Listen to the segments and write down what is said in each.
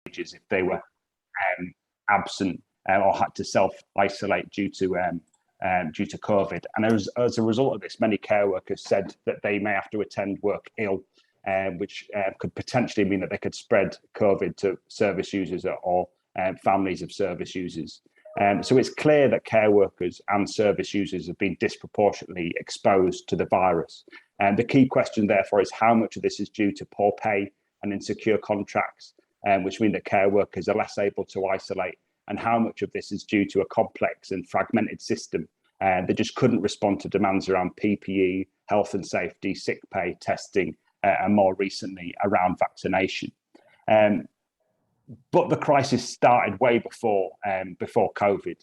wages if they were absent or had to self-isolate due to COVID. And as a result of this, many care workers said that they may have to attend work ill, which could potentially mean that they could spread COVID to service users or families of service users. So it's clear that care workers and service users have been disproportionately exposed to the virus. And the key question, therefore, is how much of this is due to poor pay and insecure contracts, which mean that care workers are less able to isolate, and how much of this is due to a complex and fragmented system that just couldn't respond to demands around PPE, health and safety, sick pay, testing, and more recently around vaccination. But the crisis started way before COVID.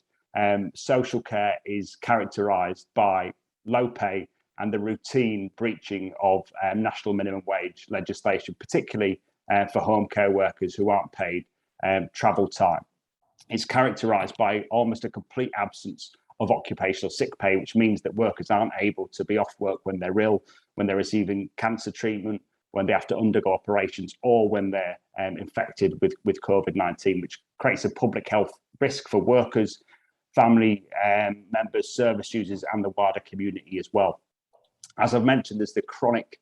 Social care is characterised by low pay and the routine breaching of national minimum wage legislation, particularly for home care workers who aren't paid travel time. It's characterised by almost a complete absence of occupational sick pay, which means that workers aren't able to be off work when they're ill, when they're receiving cancer treatment, when they have to undergo operations, or when they're infected with COVID-19, which creates a public health risk for workers, family members, service users, and the wider community as well. As I've mentioned, there's the chronic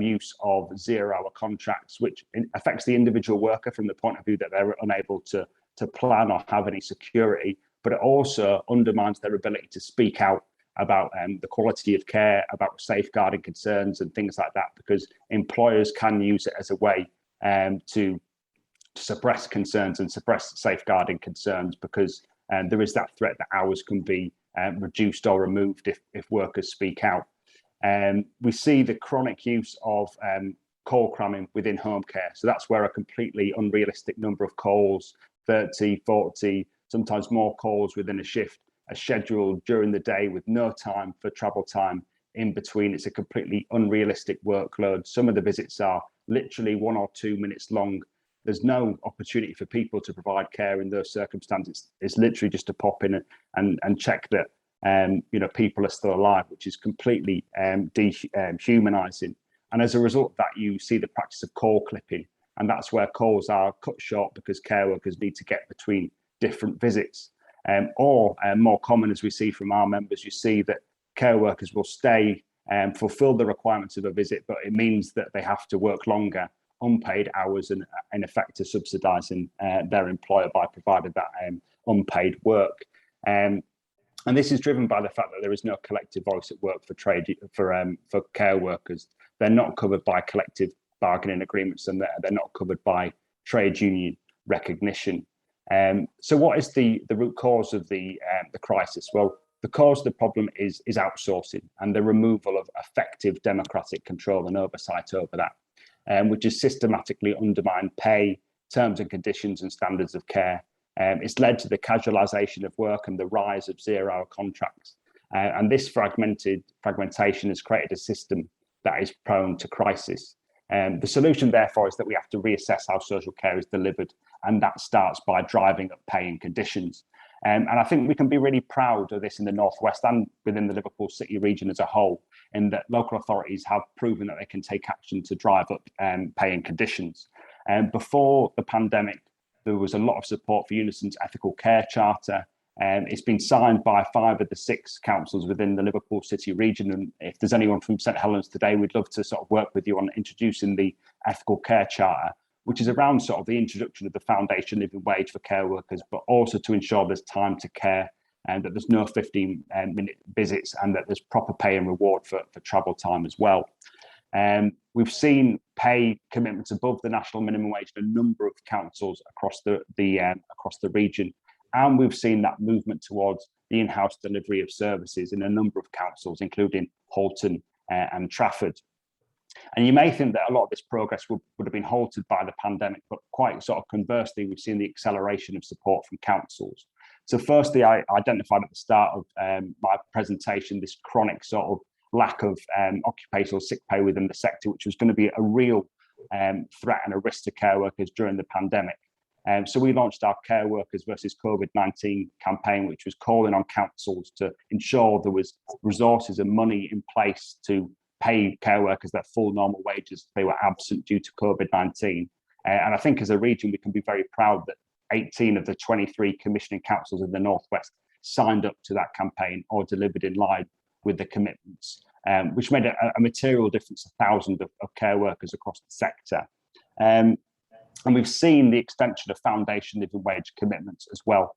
use of zero-hour contracts, which affects the individual worker from the point of view that they're unable to plan or have any security, but it also undermines their ability to speak out about the quality of care, about safeguarding concerns and things like that, because employers can use it as a way to suppress concerns and suppress safeguarding concerns, because there is that threat that hours can be reduced or removed if workers speak out. We see the chronic use of call cramming within home care. So that's where a completely unrealistic number of calls, 30, 40, sometimes more calls within a shift, are scheduled during the day with no time for travel time in between. It's a completely unrealistic workload. Some of the visits are literally 1 or 2 minutes long. There's no opportunity for people to provide care in those circumstances. It's literally just to pop in and check that people are still alive, which is completely dehumanizing. And as a result of that, you see the practice of call clipping, and that's where calls are cut short because care workers need to get between different visits. Or more common, as we see from our members, you see that care workers will stay and fulfill the requirements of a visit, but it means that they have to work longer, unpaid hours, and in effect to subsidising their employer by providing that unpaid work. And this is driven by the fact that there is no collective voice at work for care workers. They're not covered by collective bargaining agreements, and they're not covered by trade union recognition. So what is the root cause of the crisis? Well, the cause of the problem is outsourcing and the removal of effective democratic control and oversight over that, which has systematically undermined pay, terms and conditions and standards of care. It's led to the casualisation of work and the rise of zero-hour contracts. And this fragmentation has created a system that is prone to crisis. The solution, therefore, is that we have to reassess how social care is delivered, and that starts by driving up pay and conditions. And I think we can be really proud of this in the Northwest and within the Liverpool City region as a whole, in that local authorities have proven that they can take action to drive up pay and conditions. Before the pandemic, there was a lot of support for Unison's ethical care charter. It's been signed by 5 of the 6 councils within the Liverpool City region. And if there's anyone from St Helens today, we'd love to sort of work with you on introducing the ethical care charter, which is around sort of the introduction of the foundation living wage for care workers, but also to ensure there's time to care and that there's no 15-minute visits, and that there's proper pay and reward for travel time as well. We've seen pay commitments above the national minimum wage in a number of councils across the region, and we've seen that movement towards the in-house delivery of services in a number of councils, including Halton and Trafford. And you may think that a lot of this progress would have been halted by the pandemic, but quite sort of conversely, we've seen the acceleration of support from councils. So firstly, I identified at the start of my presentation this chronic sort of lack of occupational sick pay within the sector, which was going to be a real threat and a risk to care workers during the pandemic. So we launched our Care Workers versus COVID-19 campaign, which was calling on councils to ensure there was resources and money in place to pay care workers their full normal wages if they were absent due to COVID-19. And I think as a region, we can be very proud that 18 of the 23 commissioning councils in the Northwest signed up to that campaign or delivered in line with the commitments, which made a material difference to thousands of care workers across the sector. And we've seen the extension of foundation living wage commitments as well.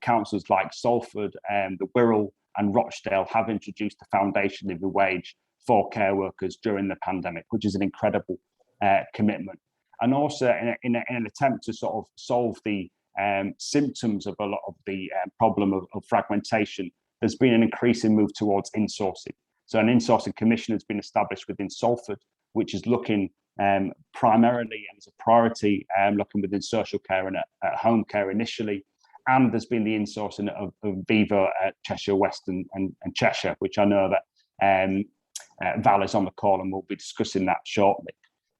Councils like Salford, the Wirral and Rochdale have introduced the foundation living wage for care workers during the pandemic, which is an incredible commitment. And also in an attempt to sort of solve the symptoms of a lot of the problem of fragmentation, there's been an increasing move towards insourcing. So an insourcing commission has been established within Salford, which is looking primarily and as a priority, looking within social care and at home care initially. And there's been the insourcing of Viva at Cheshire West and Cheshire, which I know that Val is on the call and we'll be discussing that shortly.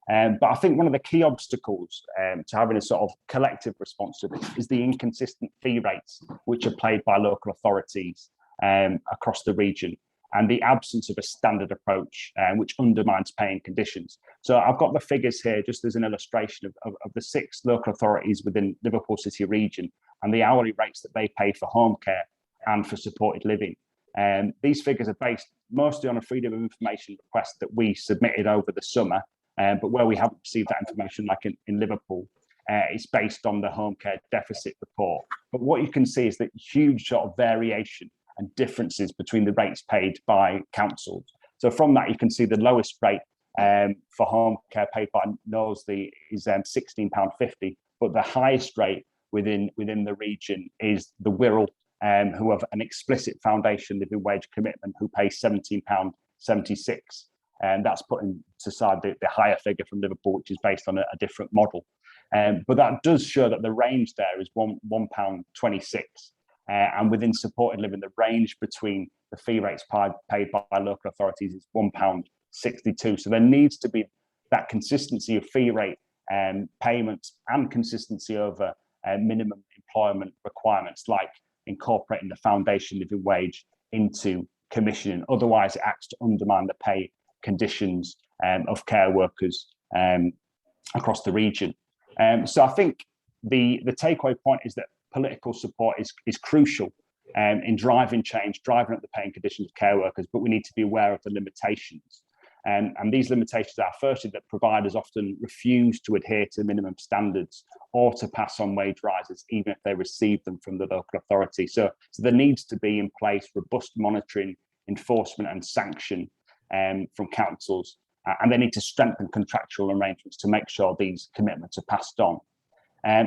But I think one of the key obstacles to having a sort of collective response to this is the inconsistent fee rates which are paid by local authorities across the region, and the absence of a standard approach which undermines paying conditions. So I've got the figures here just as an illustration of the 6 local authorities within Liverpool City Region and the hourly rates that they pay for home care and for supported living. These figures are based mostly on a freedom of information request that we submitted over the summer, but where we haven't received that information, like in Liverpool, it's based on the home care deficit report. But what you can see is that huge sort of variation and differences between the rates paid by councils. So from that, you can see the lowest rate for home care paid by Knowsley is £16.50, but the highest rate within the region is the Wirral, who have an explicit foundation living wage commitment, who pay £17.76. And that's putting to side the higher figure from Liverpool, which is based on a different model. But that does show that the range there is £1.26. And within supported living, the range between the fee rates paid by local authorities is £1.62. So there needs to be that consistency of fee rate payments and consistency over minimum employment requirements, like incorporating the foundation living wage into commissioning. Otherwise, it acts to undermine the pay conditions of care workers across the region. So I think the takeaway point is that political support is crucial in driving change, driving up the paying conditions of care workers, but we need to be aware of the limitations. And these limitations are, firstly, that providers often refuse to adhere to minimum standards or to pass on wage rises, even if they receive them from the local authority. So there needs to be in place robust monitoring, enforcement and sanction from councils, and they need to strengthen contractual arrangements to make sure these commitments are passed on.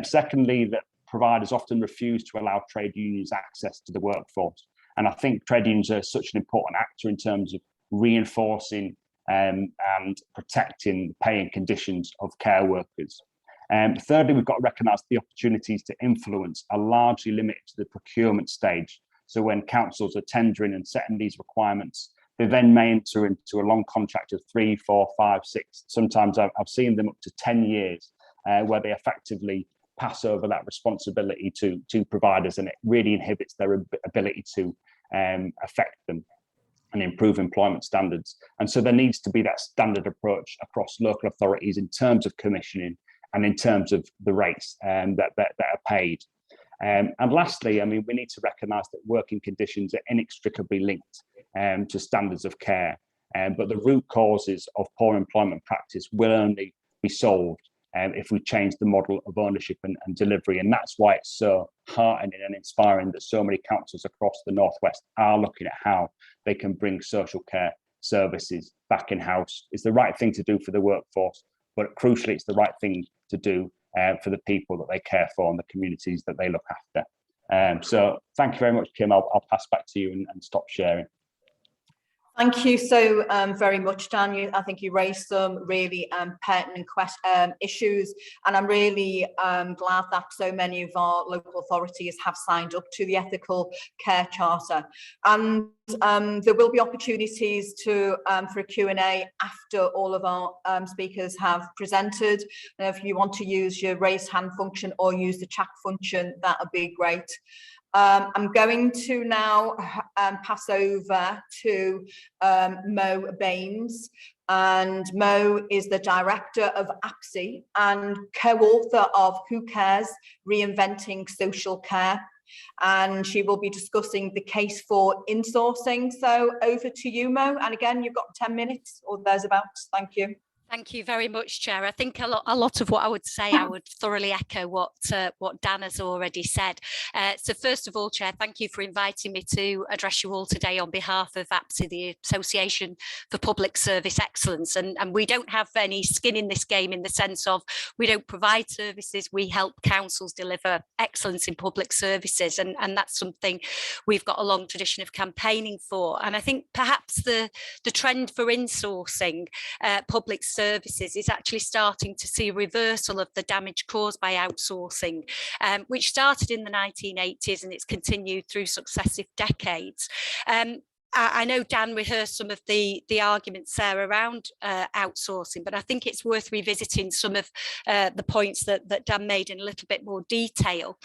Secondly, that providers often refuse to allow trade unions access to the workforce. And I think trade unions are such an important actor in terms of reinforcing and protecting the paying conditions of care workers. Thirdly, we've got to recognise the opportunities to influence are largely limited to the procurement stage. So when councils are tendering and setting these requirements, they then may enter into a long contract of 3, 4, 5, 6. Sometimes I've seen them up to 10 years where they effectively pass over that responsibility to providers, and it really inhibits their ability to affect them and improve employment standards. And so there needs to be that standard approach across local authorities in terms of commissioning and in terms of the rates that are paid. And lastly, I mean, we need to recognise that working conditions are inextricably linked to standards of care, but the root causes of poor employment practice will only be solved if we change the model of ownership and delivery. And that's why it's so heartening and inspiring that so many councils across the Northwest are looking at how they can bring social care services back in-house. It's the right thing to do for the workforce, but crucially, it's the right thing to do for the people that they care for and the communities that they look after. So thank you very much, Kim. I'll pass back to you and stop sharing. Thank you so very much, Dan. I think you raised some really pertinent issues, and I'm really glad that so many of our local authorities have signed up to the Ethical Care Charter. And there will be opportunities for a Q&A after all of our speakers have presented. And if you want to use your raise hand function or use the chat function, that would be great. I'm going to now pass over to Mo Baines, and Mo is the director of Apse and co-author of Who Cares? Reinventing Social Care. And she will be discussing the case for insourcing. So over to you, Mo. And again, you've got 10 minutes or thereabouts. Thank you. Thank you very much, Chair. I think a lot of what I would say, I would thoroughly echo what Dan has already said. So first of all, Chair, thank you for inviting me to address you all today on behalf of Apse, the Association for Public Service Excellence. And we don't have any skin in this game in the sense of we don't provide services, we help councils deliver excellence in public services. And that's something we've got a long tradition of campaigning for. And I think perhaps the trend for insourcing public services is actually starting to see a reversal of the damage caused by outsourcing, which started in the 1980s and it's continued through successive decades. I know Dan rehearsed some of the arguments there around outsourcing, but I think it's worth revisiting some of the points that Dan made in a little bit more detail.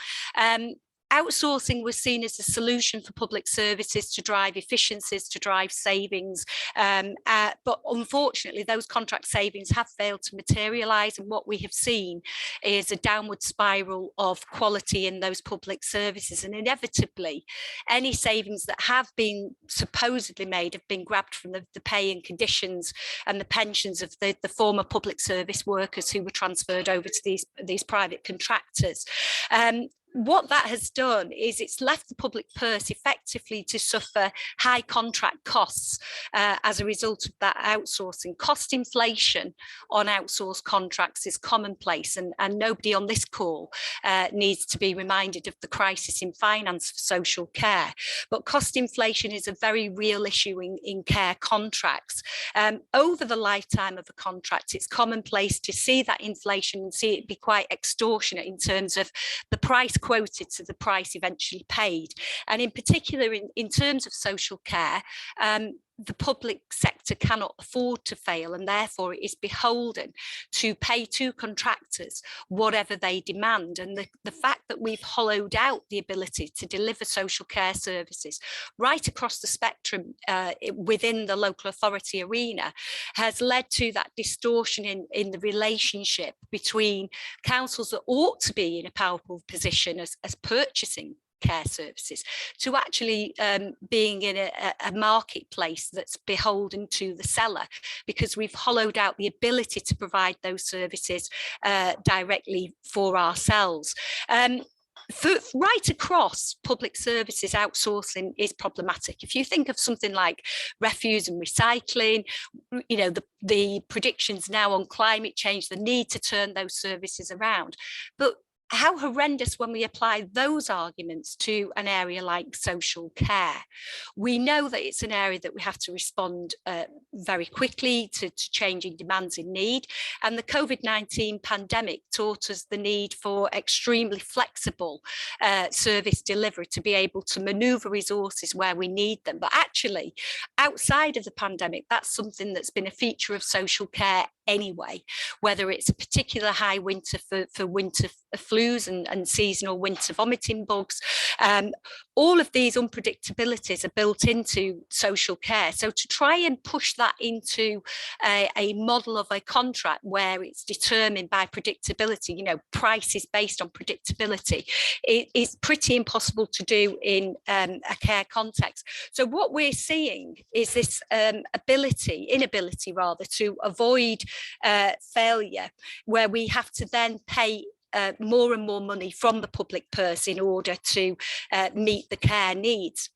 Outsourcing was seen as a solution for public services to drive efficiencies, to drive savings. But unfortunately, those contract savings have failed to materialise. And what we have seen is a downward spiral of quality in those public services. And inevitably, any savings that have been supposedly made have been grabbed from the pay and conditions and the pensions of the former public service workers who were transferred over to these private contractors. What that has done is it's left the public purse effectively to suffer high contract costs as a result of that outsourcing. Cost inflation on outsourced contracts is commonplace, and nobody on this call needs to be reminded of the crisis in finance for social care. But cost inflation is a very real issue in care contracts. Over the lifetime of a contract, it's commonplace to see that inflation and see it be quite extortionate in terms of the price quoted to the price eventually paid. And in particular, in terms of social care, the public sector cannot afford to fail, and therefore it is beholden to pay to contractors whatever they demand. And the fact that we've hollowed out the ability to deliver social care services right across the spectrum within the local authority arena has led to that distortion in the relationship between councils that ought to be in a powerful position as purchasing care services to actually being in a marketplace that's beholden to the seller, because we've hollowed out the ability to provide those services directly for ourselves. Right across public services, outsourcing is problematic. If you think of something like refuse and recycling, you know, the predictions now on climate change, the need to turn those services around. But how horrendous when we apply those arguments to an area like social care. We know that it's an area that we have to respond very quickly to changing demands in need. And the COVID-19 pandemic taught us the need for extremely flexible service delivery to be able to maneuver resources where we need them. But actually, outside of the pandemic, that's something that's been a feature of social care anyway, whether it's a particular high winter for winter flus and seasonal winter vomiting bugs. All of these unpredictabilities are built into social care. So to try and push that into a model of a contract where it's determined by predictability, you know, price is based on predictability, it is pretty impossible to do in a care context. So what we're seeing is this inability rather to avoid failure, where we have to then pay more and more money from the public purse in order to meet the care needs.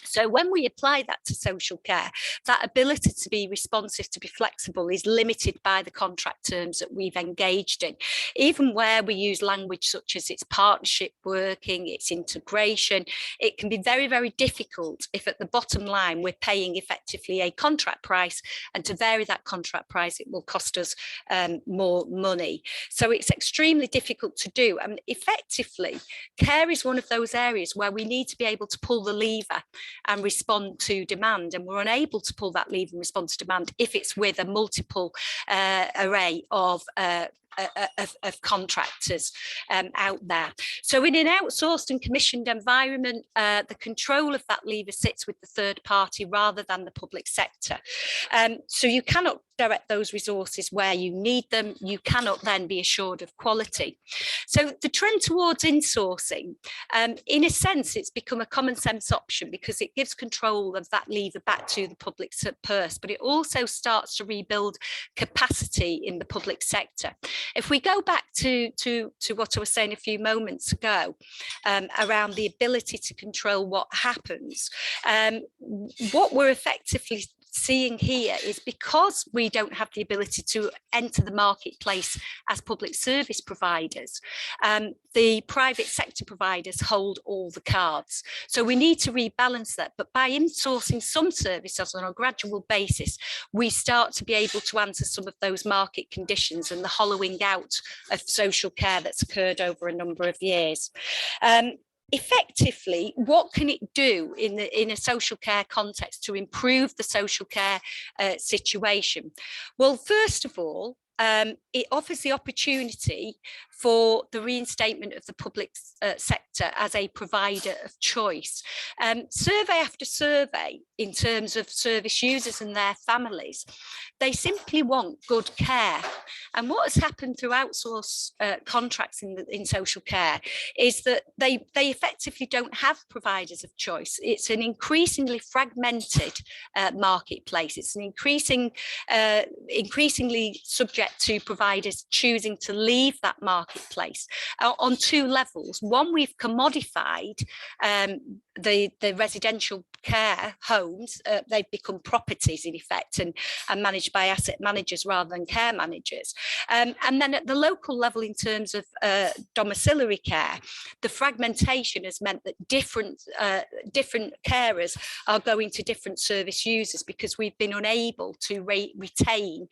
So when we apply that to social care, that ability to be responsive, to be flexible, is limited by the contract terms that we've engaged in. Even where we use language such as it's partnership working, it's integration, it can be very, very difficult if at the bottom line we're paying effectively a contract price, and to vary that contract price, it will cost us more money. So it's extremely difficult to do. And effectively, care is one of those areas where we need to be able to pull the lever and respond to demand, and we're unable to pull that lever and respond to demand if it's with a multiple array of of contractors out there. So in an outsourced and commissioned environment, the control of that lever sits with the third party rather than the public sector. So you cannot direct those resources where you need them. You cannot then be assured of quality. So the trend towards insourcing, in a sense, it's become a common sense option because it gives control of that lever back to the public purse, but it also starts to rebuild capacity in the public sector. If we go back to what I was saying a few moments ago around the ability to control what happens, what we're effectively seeing here is because we don't have the ability to enter the marketplace as public service providers, the private sector providers hold all the cards. So we need to rebalance that. But by insourcing some services on a gradual basis, we start to be able to answer some of those market conditions and the hollowing out of social care that's occurred over a number of years. Effectively, what can it do in a social care context to improve the social care situation? Well, first of all, it offers the opportunity for the reinstatement of the public sector as a provider of choice. Survey after survey in terms of service users and their families, they simply want good care. And what has happened through outsourced contracts in social care is that they effectively don't have providers of choice. It's an increasingly fragmented marketplace. It's an increasingly subject to providers choosing to leave that marketplace on two levels. One, we've commodified the residential care homes. They've become properties in effect and managed by asset managers rather than care managers. And then at the local level, in terms of domiciliary care, the fragmentation has meant that different carers are going to different service users because we've been unable to retain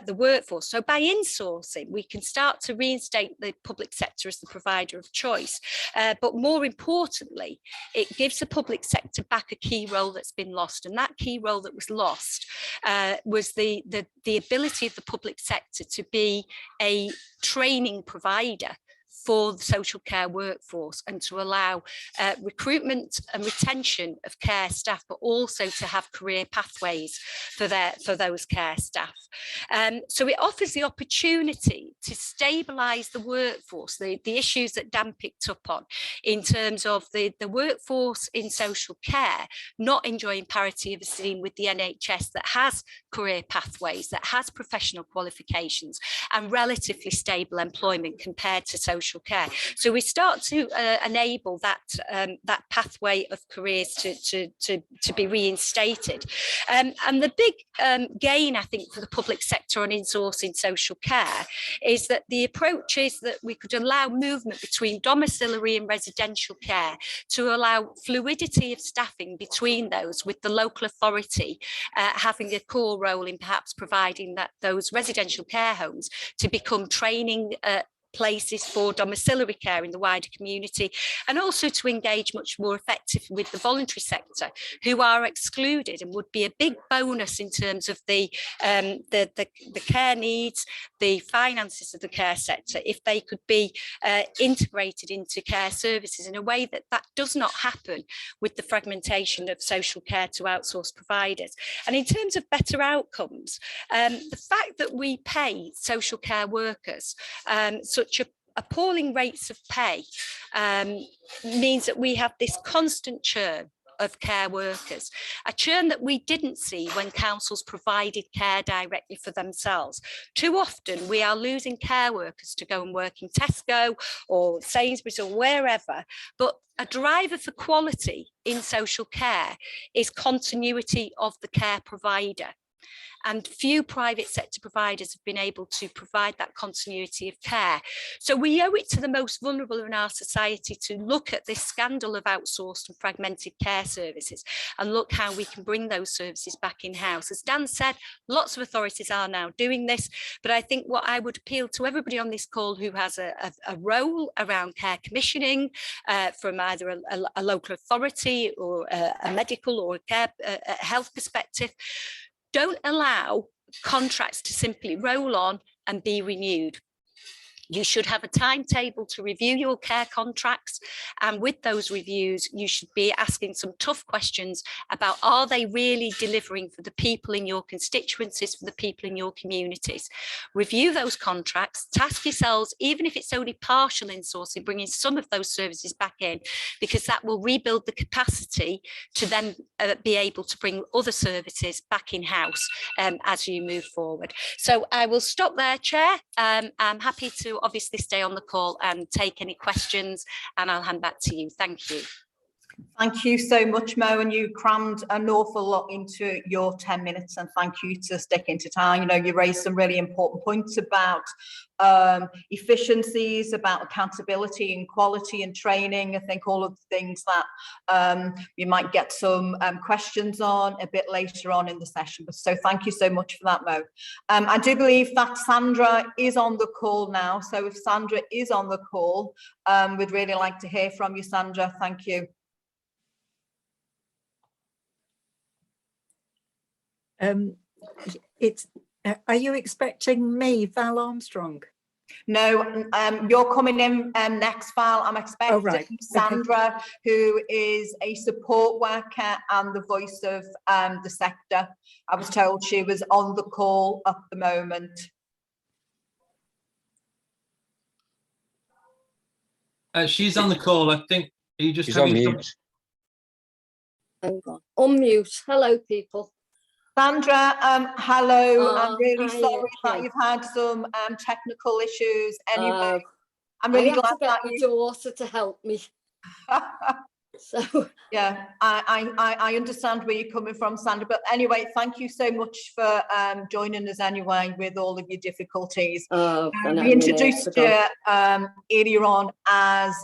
the workforce. So by insourcing, we can start to reinstate the public sector as the provider of choice. But more importantly, it gives the public sector back a key role that's been lost. And that key role that was lost was the ability of the public sector to be a training provider for the social care workforce and to allow recruitment and retention of care staff, but also to have career pathways for those care staff. So it offers the opportunity to stabilise the workforce, the issues that Dan picked up on in terms of the workforce in social care not enjoying parity of esteem with the NHS that has career pathways, that has professional qualifications and relatively stable employment compared to social care. So we start to enable that pathway of careers to be reinstated. And the big gain, I think, for the public sector on insourcing social care is that the approach is that we could allow movement between domiciliary and residential care to allow fluidity of staffing between those, with the local authority having a core role in perhaps providing that those residential care homes to become training places for domiciliary care in the wider community, and also to engage much more effectively with the voluntary sector, who are excluded and would be a big bonus in terms of the care needs, the finances of the care sector, if they could be integrated into care services in a way that does not happen with the fragmentation of social care to outsourced providers. And in terms of better outcomes, the fact that we pay social care workers such appalling rates of pay means that we have this constant churn of care workers, a churn that we didn't see when councils provided care directly for themselves. Too often we are losing care workers to go and work in Tesco or Sainsbury's or wherever, but a driver for quality in social care is continuity of the care provider. And few private sector providers have been able to provide that continuity of care. So we owe it to the most vulnerable in our society to look at this scandal of outsourced and fragmented care services and look how we can bring those services back in-house. As Dan said, lots of authorities are now doing this, but I think what I would appeal to everybody on this call who has a role around care commissioning from either a local authority or a medical or a health perspective, don't allow contracts to simply roll on and be renewed. You should have a timetable to review your care contracts, and with those reviews you should be asking some tough questions about, are they really delivering for the people in your constituencies, for the people in your communities? Review those contracts, task yourselves, even if it's only partial insourcing, bringing some of those services back in, because that will rebuild the capacity to then be able to bring other services back in-house as you move forward. So I will stop there, Chair. I'm happy to obviously stay on the call and take any questions, and I'll hand back to you. Thank you. Thank you so much, Mo, and you crammed an awful lot into your 10 minutes, and thank you to sticking to time. You know, you raised some really important points about efficiencies, about accountability and quality and training. I think all of the things that you might get some questions on a bit later on in the session. So thank you so much for that, Mo. I do believe that Sandra is on the call now. So if Sandra is on the call, we'd really like to hear from you, Sandra. Thank you. Are you expecting me, Val Armstrong? No, you're coming in next, Val. I'm expecting Sandra, okay, who is a support worker and the voice of the sector. I was told she was on the call at the moment. She's on the call, I think. Are you just She's on mute. Hang on. Unmute. Hello, people. Sandra, hello. I'm really sorry that you've had some technical issues. Anyway, I'm really glad that your daughter to help me. So yeah, I understand where you're coming from, Sandra. But anyway, thank you so much for joining us anyway with all of your difficulties. We introduced you earlier on as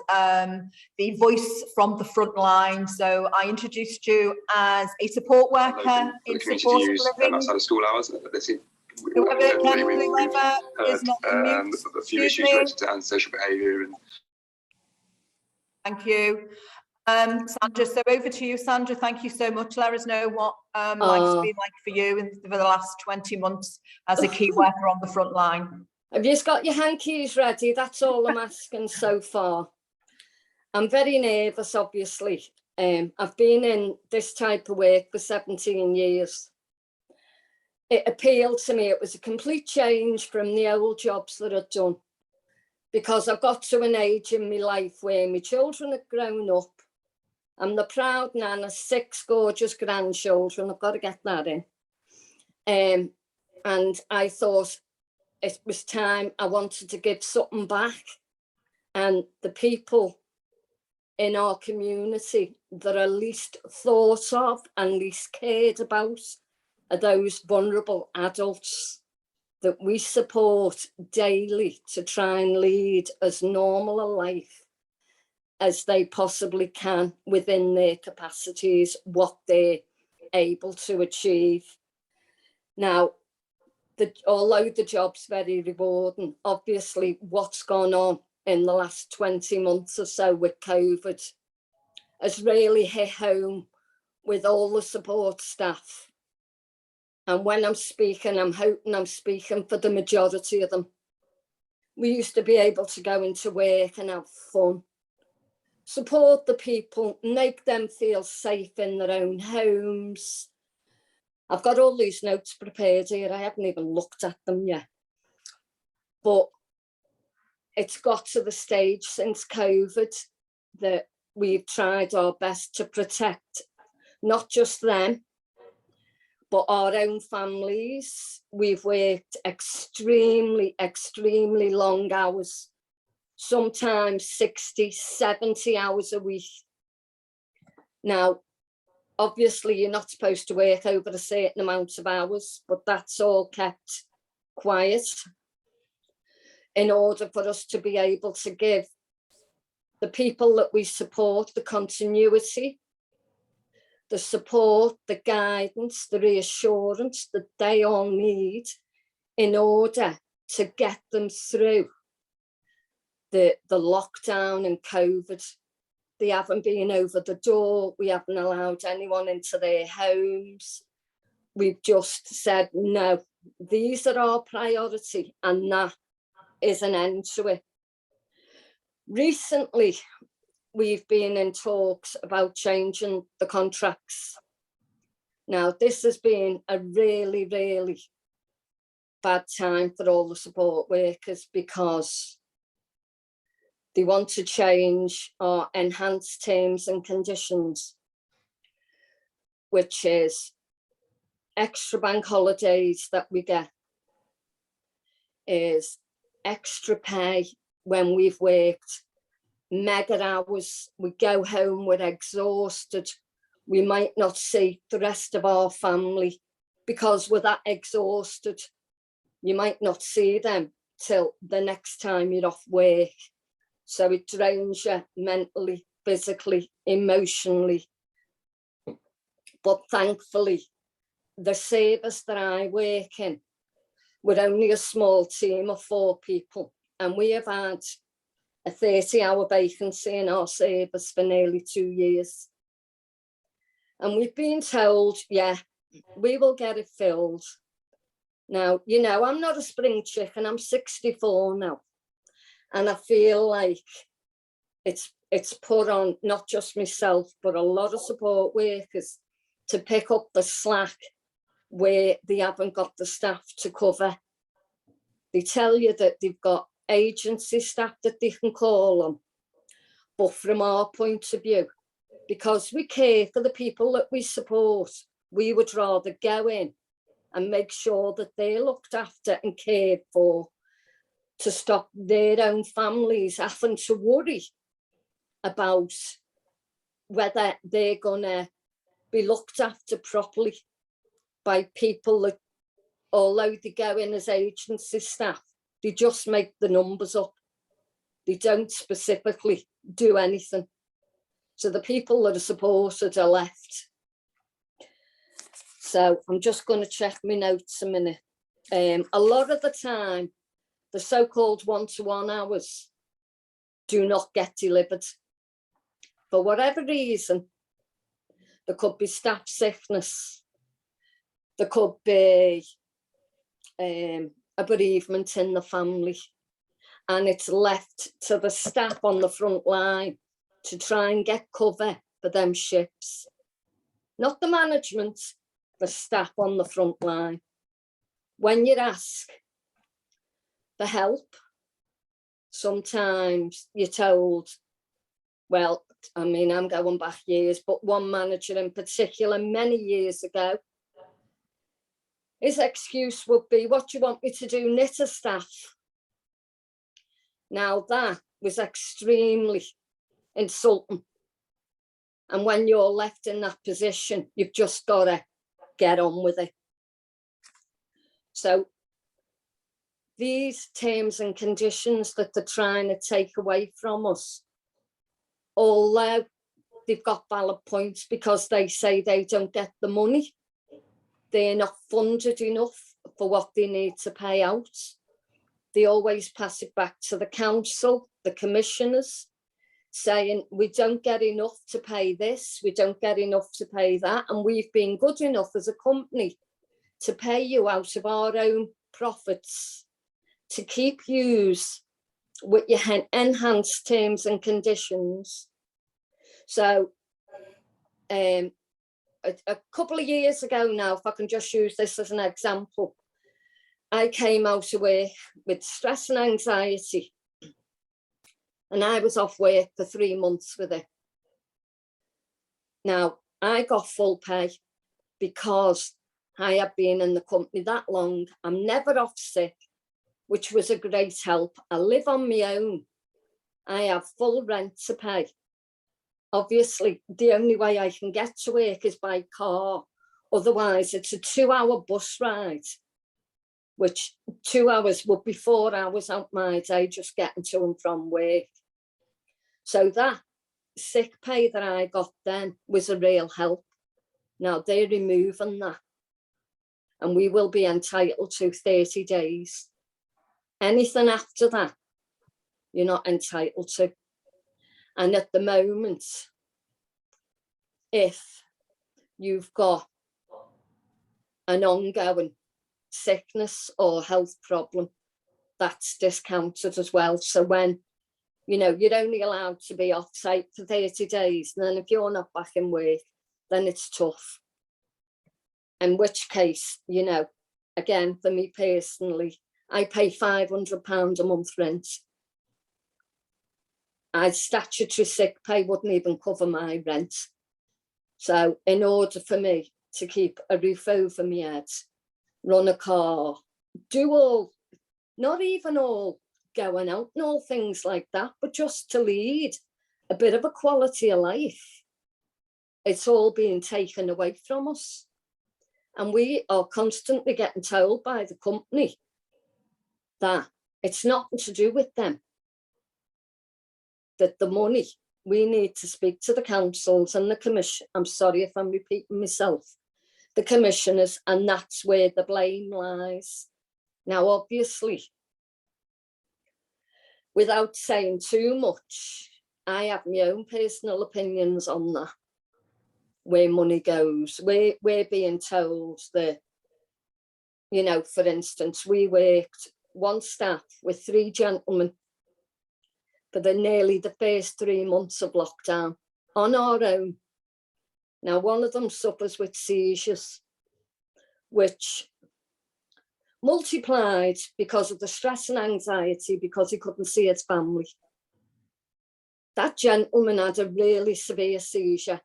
the voice from the front line. So I introduced you as a support worker in support of living. Outside of school hours. Whoever is not mute. A few issues related to antisocial behaviour. Thank you. Sandra, so over to you, Sandra. Thank you so much. Let us know what life's been like for you for the last 20 months as a key worker on the front line. Have you got your hankies ready? That's all I'm asking so far. I'm very nervous, obviously. I've been in this type of work for 17 years. It appealed to me. It was a complete change from the old jobs that I'd done, because I've got to an age in my life where my children have grown up. I'm the proud nan of 6 gorgeous grandchildren. I've got to get that in. And I thought it was time. I wanted to give something back. And the people in our community that are least thought of and least cared about are those vulnerable adults that we support daily to try and lead as normal a life as they possibly can within their capacities, what they're able to achieve. Now, although the job's very rewarding, obviously what's gone on in the last 20 months or so with COVID has really hit home with all the support staff. And when I'm speaking, I'm hoping I'm speaking for the majority of them. We used to be able to go into work and have fun, support the people, make them feel safe in their own homes. I've got all these notes prepared here. I haven't even looked at them yet. But it's got to the stage since COVID that we've tried our best to protect not just them, but our own families. We've worked extremely, extremely long hours, sometimes 60, 70 hours a week. Now, obviously, you're not supposed to work over a certain amount of hours, but that's all kept quiet in order for us to be able to give the people that we support the continuity, the support, the guidance, the reassurance that they all need in order to get them through the lockdown and COVID. They haven't been over the door. We haven't allowed anyone into their homes. We've just said, no, these are our priority, and that is an end to it. Recently, we've been in talks about changing the contracts. Now, this has been a really, really bad time for all the support workers because they want to change our enhanced terms and conditions, which is extra bank holidays that we get, is extra pay when we've worked mega hours. We go home, we're exhausted. We might not see the rest of our family because we're that exhausted. You might not see them till the next time you're off work. So it drains you mentally, physically, emotionally. But thankfully, the service that I work in, we're only a small team of 4 people, and we have had a 30-hour vacancy in our service for nearly 2 years. And we've been told, yeah, we will get it filled. Now, you know, I'm not a spring chicken, I'm 64 now. And I feel like it's put on not just myself, but a lot of support workers to pick up the slack where they haven't got the staff to cover. They tell you that they've got agency staff that they can call on. But from our point of view, because we care for the people that we support, we would rather go in and make sure that they're looked after and cared for, to stop their own families having to worry about whether they're going to be looked after properly by people that, although they go in as agency staff, they just make the numbers up. They don't specifically do anything. So the people that are supported are left. So I'm just going to check my notes a minute. A lot of the time, the so-called one-to-one hours do not get delivered. For whatever reason, there could be staff sickness, there could be a bereavement in the family, and it's left to the staff on the front line to try and get cover for them shifts. Not the management, the staff on the front line. When you ask for help, sometimes you're told, well, I mean, I'm going back years, but one manager in particular, many years ago, his excuse would be, what do you want me to do, knit a staff? Now that was extremely insulting. And when you're left in that position, you've just got to get on with it. So these terms and conditions that they're trying to take away from us, although they've got valid points because they say they don't get the money, they're not funded enough for what they need to pay out. They always pass it back to the council, the commissioners, saying we don't get enough to pay this, we don't get enough to pay that, and we've been good enough as a company to pay you out of our own profits to keep yous with your enhanced terms and conditions. So a couple of years ago now, if I can just use this as an example, I came out of work with stress and anxiety, and I was off work for 3 months with it. Now, I got full pay because I have been in the company that long. I'm never off sick, which was a great help. I live on my own. I have full rent to pay. Obviously, the only way I can get to work is by car. Otherwise, it's a 2-hour bus ride, which 2 hours would be 4 hours out my day just getting to and from work. So that sick pay that I got then was a real help. Now they're removing that, and we will be entitled to 30 days. Anything after that, you're not entitled to. And at the moment, if you've got an ongoing sickness or health problem, that's discounted as well. So when, you know, you're only allowed to be off site for 30 days, and then if you're not back in work, then it's tough. In which case, you know, again, for me personally, I pay £500 a month rent. Statutory sick pay wouldn't even cover my rent. So in order for me to keep a roof over my head, run a car, do all, not even all going out and all things like that, but just to lead a bit of a quality of life, it's all being taken away from us. And we are constantly getting told by the company that it's nothing to do with them, that the money, we need to speak to the councils and the commission. I'm sorry if I'm repeating myself, the commissioners, and that's where the blame lies. Now, obviously, without saying too much, I have my own personal opinions on that, where money goes. We're being told that, you know, for instance, we worked one staff with 3 gentlemen for nearly the first 3 months of lockdown on our own. Now, one of them suffers with seizures, which multiplied because of the stress and anxiety because he couldn't see his family. That gentleman had a really severe seizure.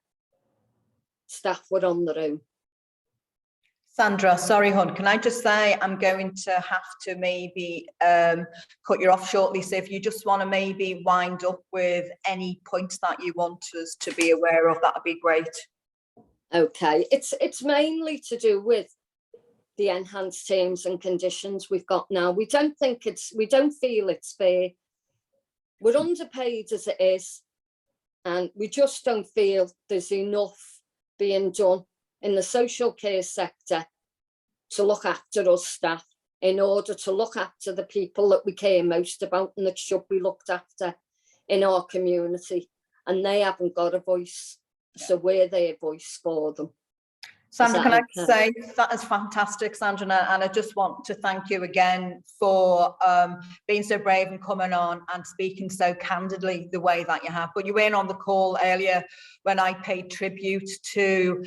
Staff were on their own. Sandra, sorry, hon, can I just say I'm going to have to maybe cut you off shortly. So if you just want to maybe wind up with any points that you want us to be aware of, that would be great. Okay, it's mainly to do with the enhanced terms and conditions we've got now. We don't feel it's fair. We're underpaid as it is, and we just don't feel there's enough being done in the social care sector to look after us staff, in order to look after the people that we care most about and that should be looked after in our community. And they haven't got a voice, so we're their voice for them. Sandra, can I say that is fantastic, Sandra, and I just want to thank you again for being so brave and coming on and speaking so candidly the way that you have. But you weren't on the call earlier when I paid tribute to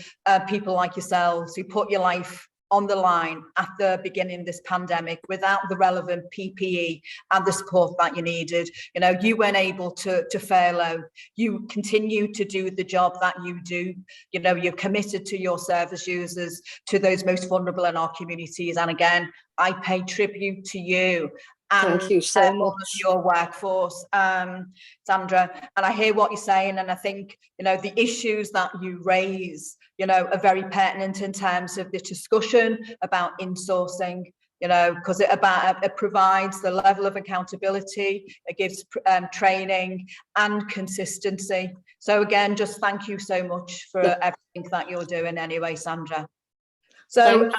people like yourselves who put your life on the line at the beginning of this pandemic without the relevant PPE and the support that you needed. You know, you weren't able to furlough. You continue to do the job that you do. You know, you're committed to your service users, to those most vulnerable in our communities. And again, I pay tribute to you. And thank you so much. Your workforce, Sandra, and I hear what you're saying, and I think, you know, the issues that you raise, you know, are very pertinent in terms of the discussion about insourcing, you know, because it provides the level of accountability, it gives training and consistency. So again, just thank you so much for everything that you're doing anyway, Sandra. So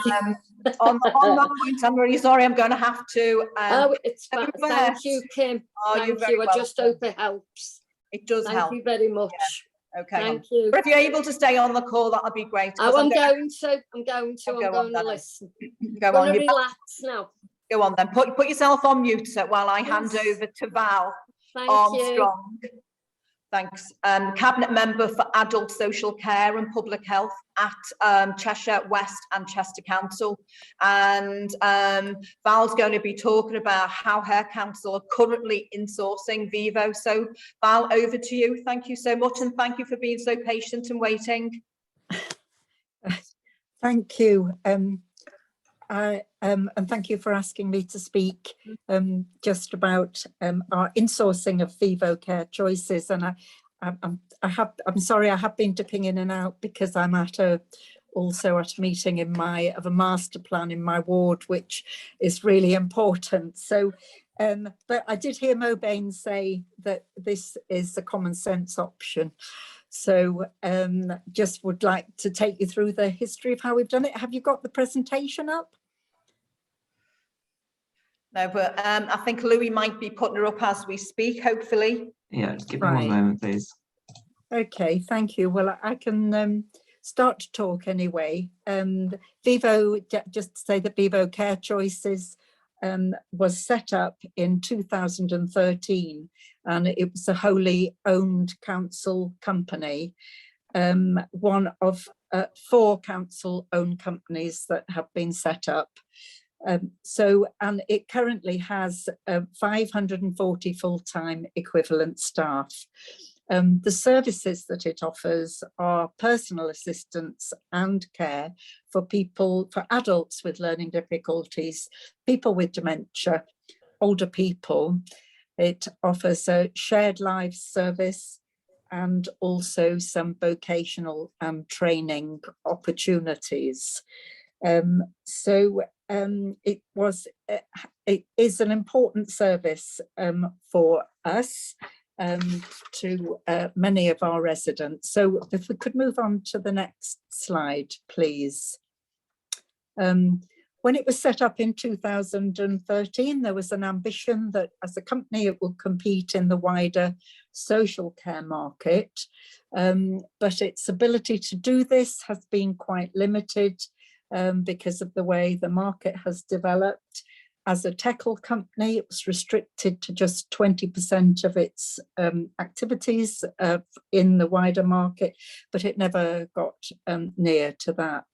on that point, I'm really sorry, I'm going to have to. It's fine. Thank you, Kim. Thank you. I just hope it helps. It does help. Thank you very much. Yeah. Okay. Thank you. But if you're able to stay on the call, that would be great. Oh, I'm going to listen. Go on. Relax now. Go on then. Put yourself on mute while I hand over to Val Armstrong. Thanks. Cabinet Member for Adult Social Care and Public Health at Cheshire West and Chester Council. And Val's going to be talking about how her council are currently insourcing Vivo. So Val, over to you. Thank you so much, and thank you for being so patient and waiting. Thank you. And thank you for asking me to speak just about our insourcing of Vivo Care Choices. And I'm sorry, I have been dipping in and out because I'm also at a meeting of a master plan in my ward, which is really important. So, but I did hear Mo Bain say that this is a common sense option. So just would like to take you through the history of how we've done it. Have you got the presentation up? No, but I think Louis might be putting her up as we speak, hopefully. Yeah, just give me one moment, please. Okay, thank you. Well, I can start to talk anyway. Vivo, just to say that Vivo Care Choices was set up in 2013, and it was a wholly owned council company, one of 4 council-owned companies that have been set up. And it currently has 540 full-time equivalent staff. The services that it offers are personal assistance and care for adults with learning difficulties, people with dementia, older people. It offers a shared lives service and also some vocational and training opportunities. It is an important service for us, to many of our residents. So if we could move on to the next slide, please. When it was set up in 2013, there was an ambition that as a company it will compete in the wider social care market, but its ability to do this has been quite limited because of the way the market has developed. As a tackle company, it was restricted to just 20% of its activities in the wider market, but it never got near to that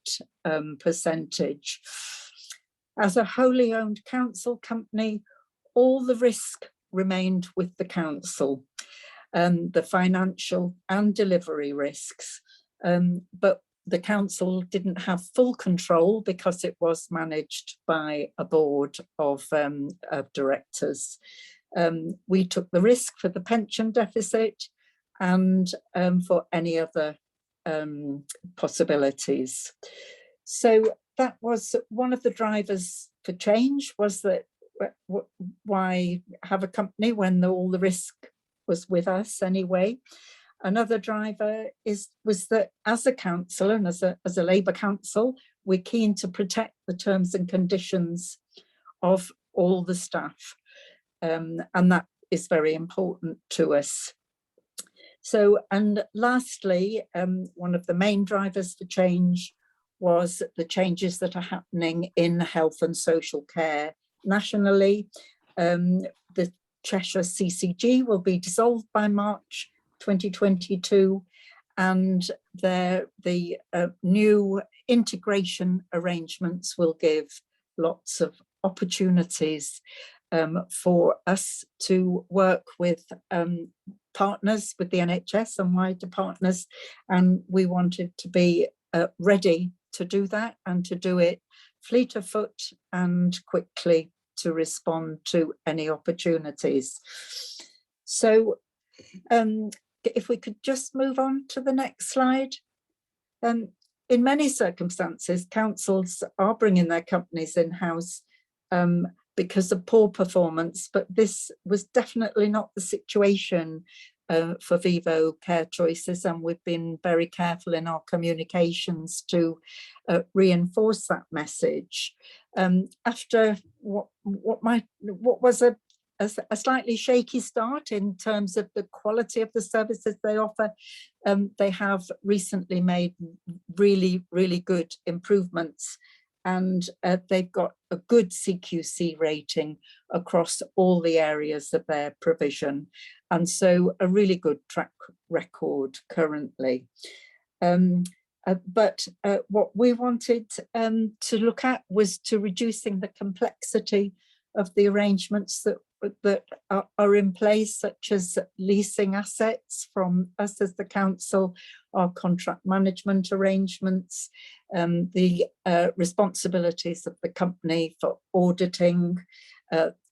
percentage. As a wholly owned council company, all the risk remained with the council, the financial and delivery risks, but the council didn't have full control because it was managed by a board of directors. We took the risk for the pension deficit and for any other possibilities. So that was one of the drivers for change, was that why have a company when all the risk was with us anyway? Another driver was that as a council and as a Labour council, we're keen to protect the terms and conditions of all the staff, and that is very important to us. So, and lastly, one of the main drivers for change was the changes that are happening in health and social care nationally. The Cheshire CCG will be dissolved by March 2022, and the new integration arrangements will give lots of opportunities for us to work with partners, with the NHS and wider partners, and we wanted to be ready to do that and to do it fleet of foot and quickly to respond to any opportunities. So if we could just move on to the next slide. In many circumstances, councils are bringing their companies in-house because of poor performance, but this was definitely not the situation for Vivo Care Choices, and we've been very careful in our communications to reinforce that message. After what was a slightly shaky start in terms of the quality of the services they offer, they have recently made really, really good improvements, and they've got a good CQC rating across all the areas of their provision, and so a really good track record currently. But what we wanted to look at was to reducing the complexity of the arrangements that are in place, such as leasing assets from us as the council, our contract management arrangements, the responsibilities of the company for auditing,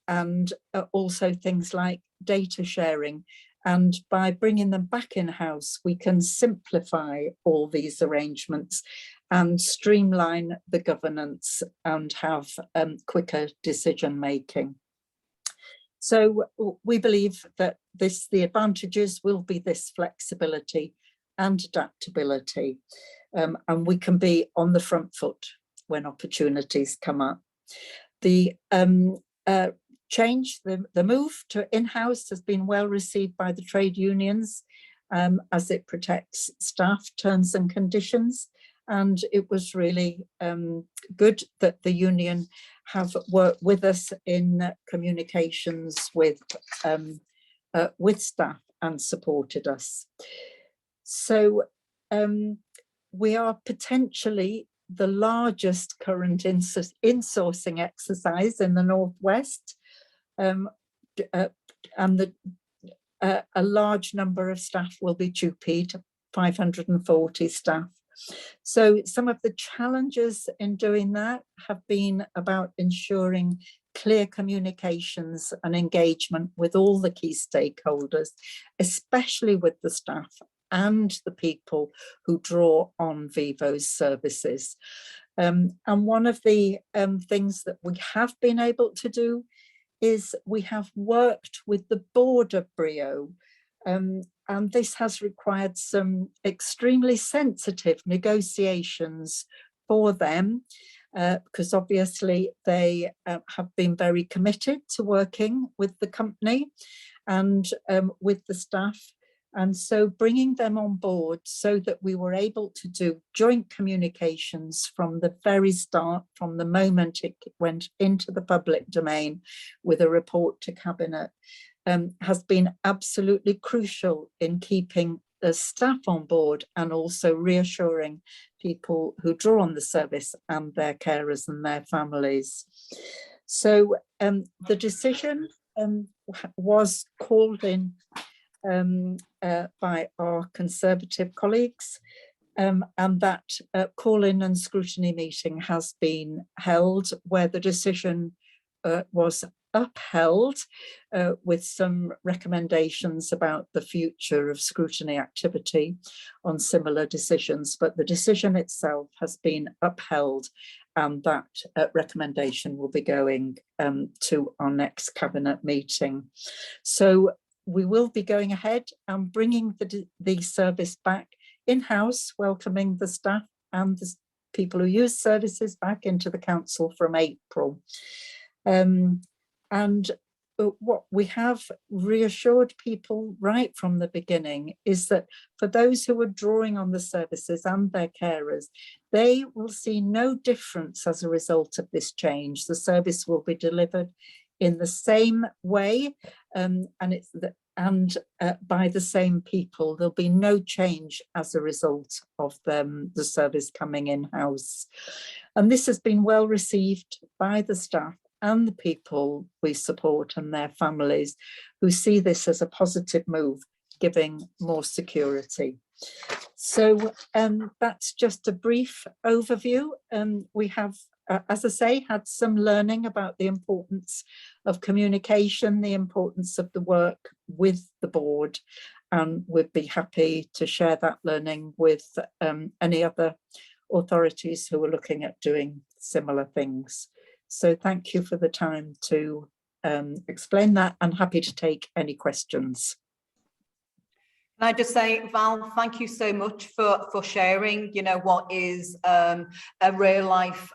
and also things like data sharing. And by bringing them back in-house, we can simplify all these arrangements and streamline the governance and have quicker decision-making. So we believe that the advantages will be this flexibility and adaptability, and we can be on the front foot when opportunities come up. The change, the move to in-house has been well received by the trade unions as it protects staff terms and conditions. And it was really good that the union have worked with us in communications with staff and supported us. So we are potentially the largest current insourcing exercise in the Northwest, and a large number of staff will be dupied, 540 staff. So some of the challenges in doing that have been about ensuring clear communications and engagement with all the key stakeholders, especially with the staff and the people who draw on Vivo's services. And one of the things that we have been able to do is we have worked with the board of Brio, and this has required some extremely sensitive negotiations for them, because obviously they have been very committed to working with the company and with the staff. And so bringing them on board so that we were able to do joint communications from the very start, from the moment it went into the public domain with a report to Cabinet, has been absolutely crucial in keeping the staff on board and also reassuring people who draw on the service and their carers and their families. So the decision was called in by our Conservative colleagues, and that call-in and scrutiny meeting has been held, where the decision was upheld with some recommendations about the future of scrutiny activity on similar decisions, but the decision itself has been upheld, and that recommendation will be going to our next Cabinet meeting. So we will be going ahead and bringing the service back in-house, welcoming the staff and the people who use services back into the council from April. And what we have reassured people right from the beginning is that for those who are drawing on the services and their carers, they will see no difference as a result of this change. The service will be delivered in the same way, and by the same people. There'll be no change as a result of the service coming in-house. And this has been well received by the staff and the people we support and their families, who see this as a positive move, giving more security. So that's just a brief overview. We have, as I say, had some learning about the importance of communication, the importance of the work with the board, and we'd be happy to share that learning with any other authorities who are looking at doing similar things. So thank you for the time to explain that. I'm happy to take any questions. Can I just say, Val, thank you so much for sharing, you know, what is a real life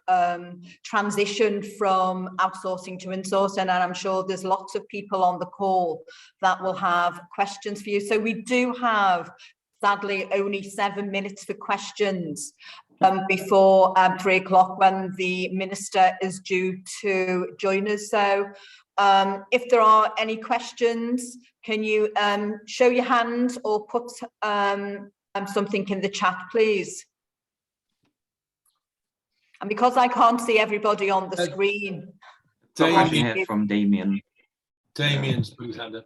transition from outsourcing to insourcing. And I'm sure there's lots of people on the call that will have questions for you. So we do have, sadly, only 7 minutes for questions before 3 o'clock when the Minister is due to join us. So if there are any questions, can you show your hand or put something in the chat, please? And because I can't see everybody on the screen. Damien from Damien. Damien's please hand up.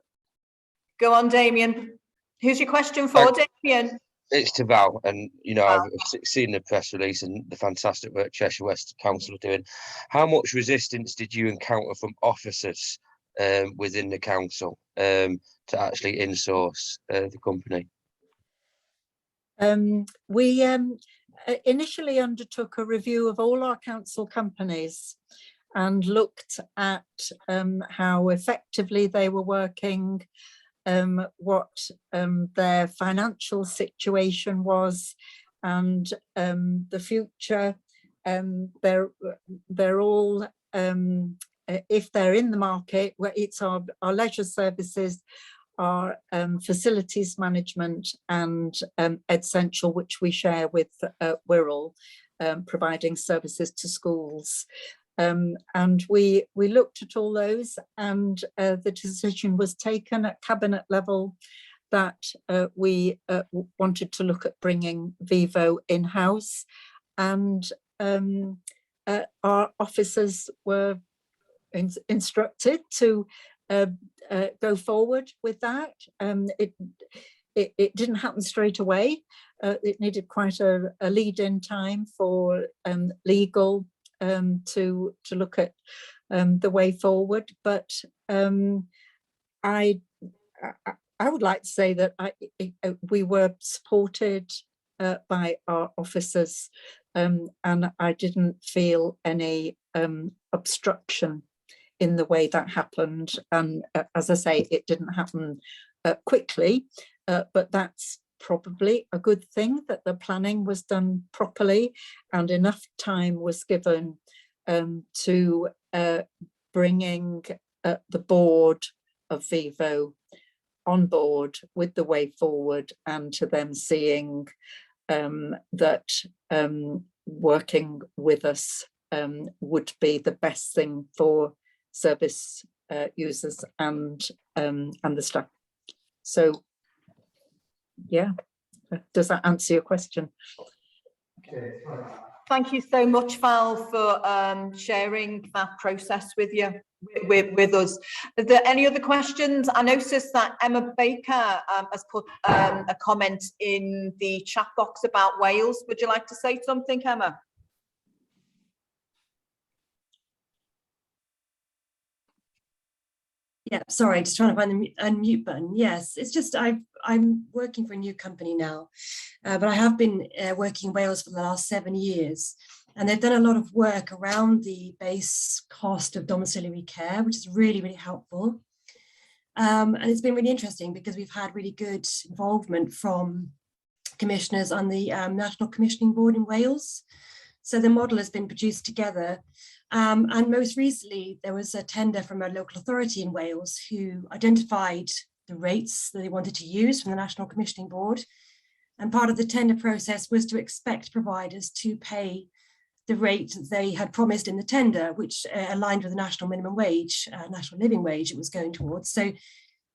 Go on, Damien. Who's your question for, Damien? It's to Val, and you know, I've seen the press release and the fantastic work Cheshire West Council are doing. How much resistance did you encounter from officers within the council to actually insource the company? We initially undertook a review of all our council companies and looked at how effectively they were working, what their financial situation was, and the future. They're all, if they're in the market, well, it's our leisure services, our facilities management, and Essential, which we share with Wirral, providing services to schools. And we looked at all those, and the decision was taken at cabinet level that we wanted to look at bringing Vivo in-house, and our officers were instructed to go forward with that. It didn't happen straight away. It needed quite a lead-in time for legal to look at the way forward. But I would like to say that we were supported by our officers, and I didn't feel any obstruction in the way that happened. And as I say, it didn't happen quickly, but that's probably a good thing, that the planning was done properly and enough time was given to bringing the board of Vivo on board with the way forward, and to them seeing that working with us would be the best thing for service users and the staff. So yeah, does that answer your question? Thank you so much, Val, for sharing that process with you, with us. Are there any other questions? I noticed that Emma Baker has put a comment in the chat box about Wales. Would you like to say something, Emma? Yeah, sorry, just trying to find the unmute button. Yes, it's just I'm working for a new company now, but I have been working in Wales for the last 7 years, and they've done a lot of work around the base cost of domiciliary care, which is really, really helpful. And it's been really interesting because we've had really good involvement from commissioners on the National Commissioning Board in Wales. So the model has been produced together. And most recently, there was a tender from a local authority in Wales who identified the rates that they wanted to use from the National Commissioning Board. And part of the tender process was to expect providers to pay the rate they had promised in the tender, which aligned with the national minimum wage, national living wage it was going towards. So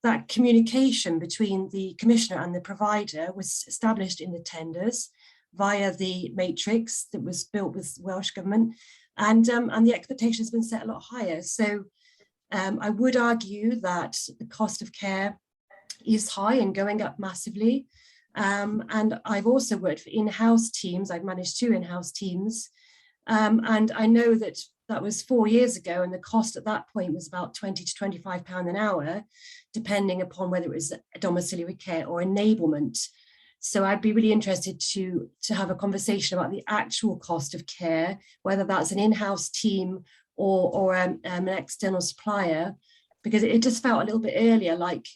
that communication between the commissioner and the provider was established in the tenders via the matrix that was built with Welsh Government. And the expectation has been set a lot higher. So I would argue that the cost of care is high and going up massively. And I've also worked for in-house teams. I've managed 2 in-house teams. And I know that that was 4 years ago, and the cost at that point was about £20 to £25 an hour, depending upon whether it was domiciliary care or enablement. So I'd be really interested to have a conversation about the actual cost of care, whether that's an in-house team or an external supplier, because it just felt a little bit earlier like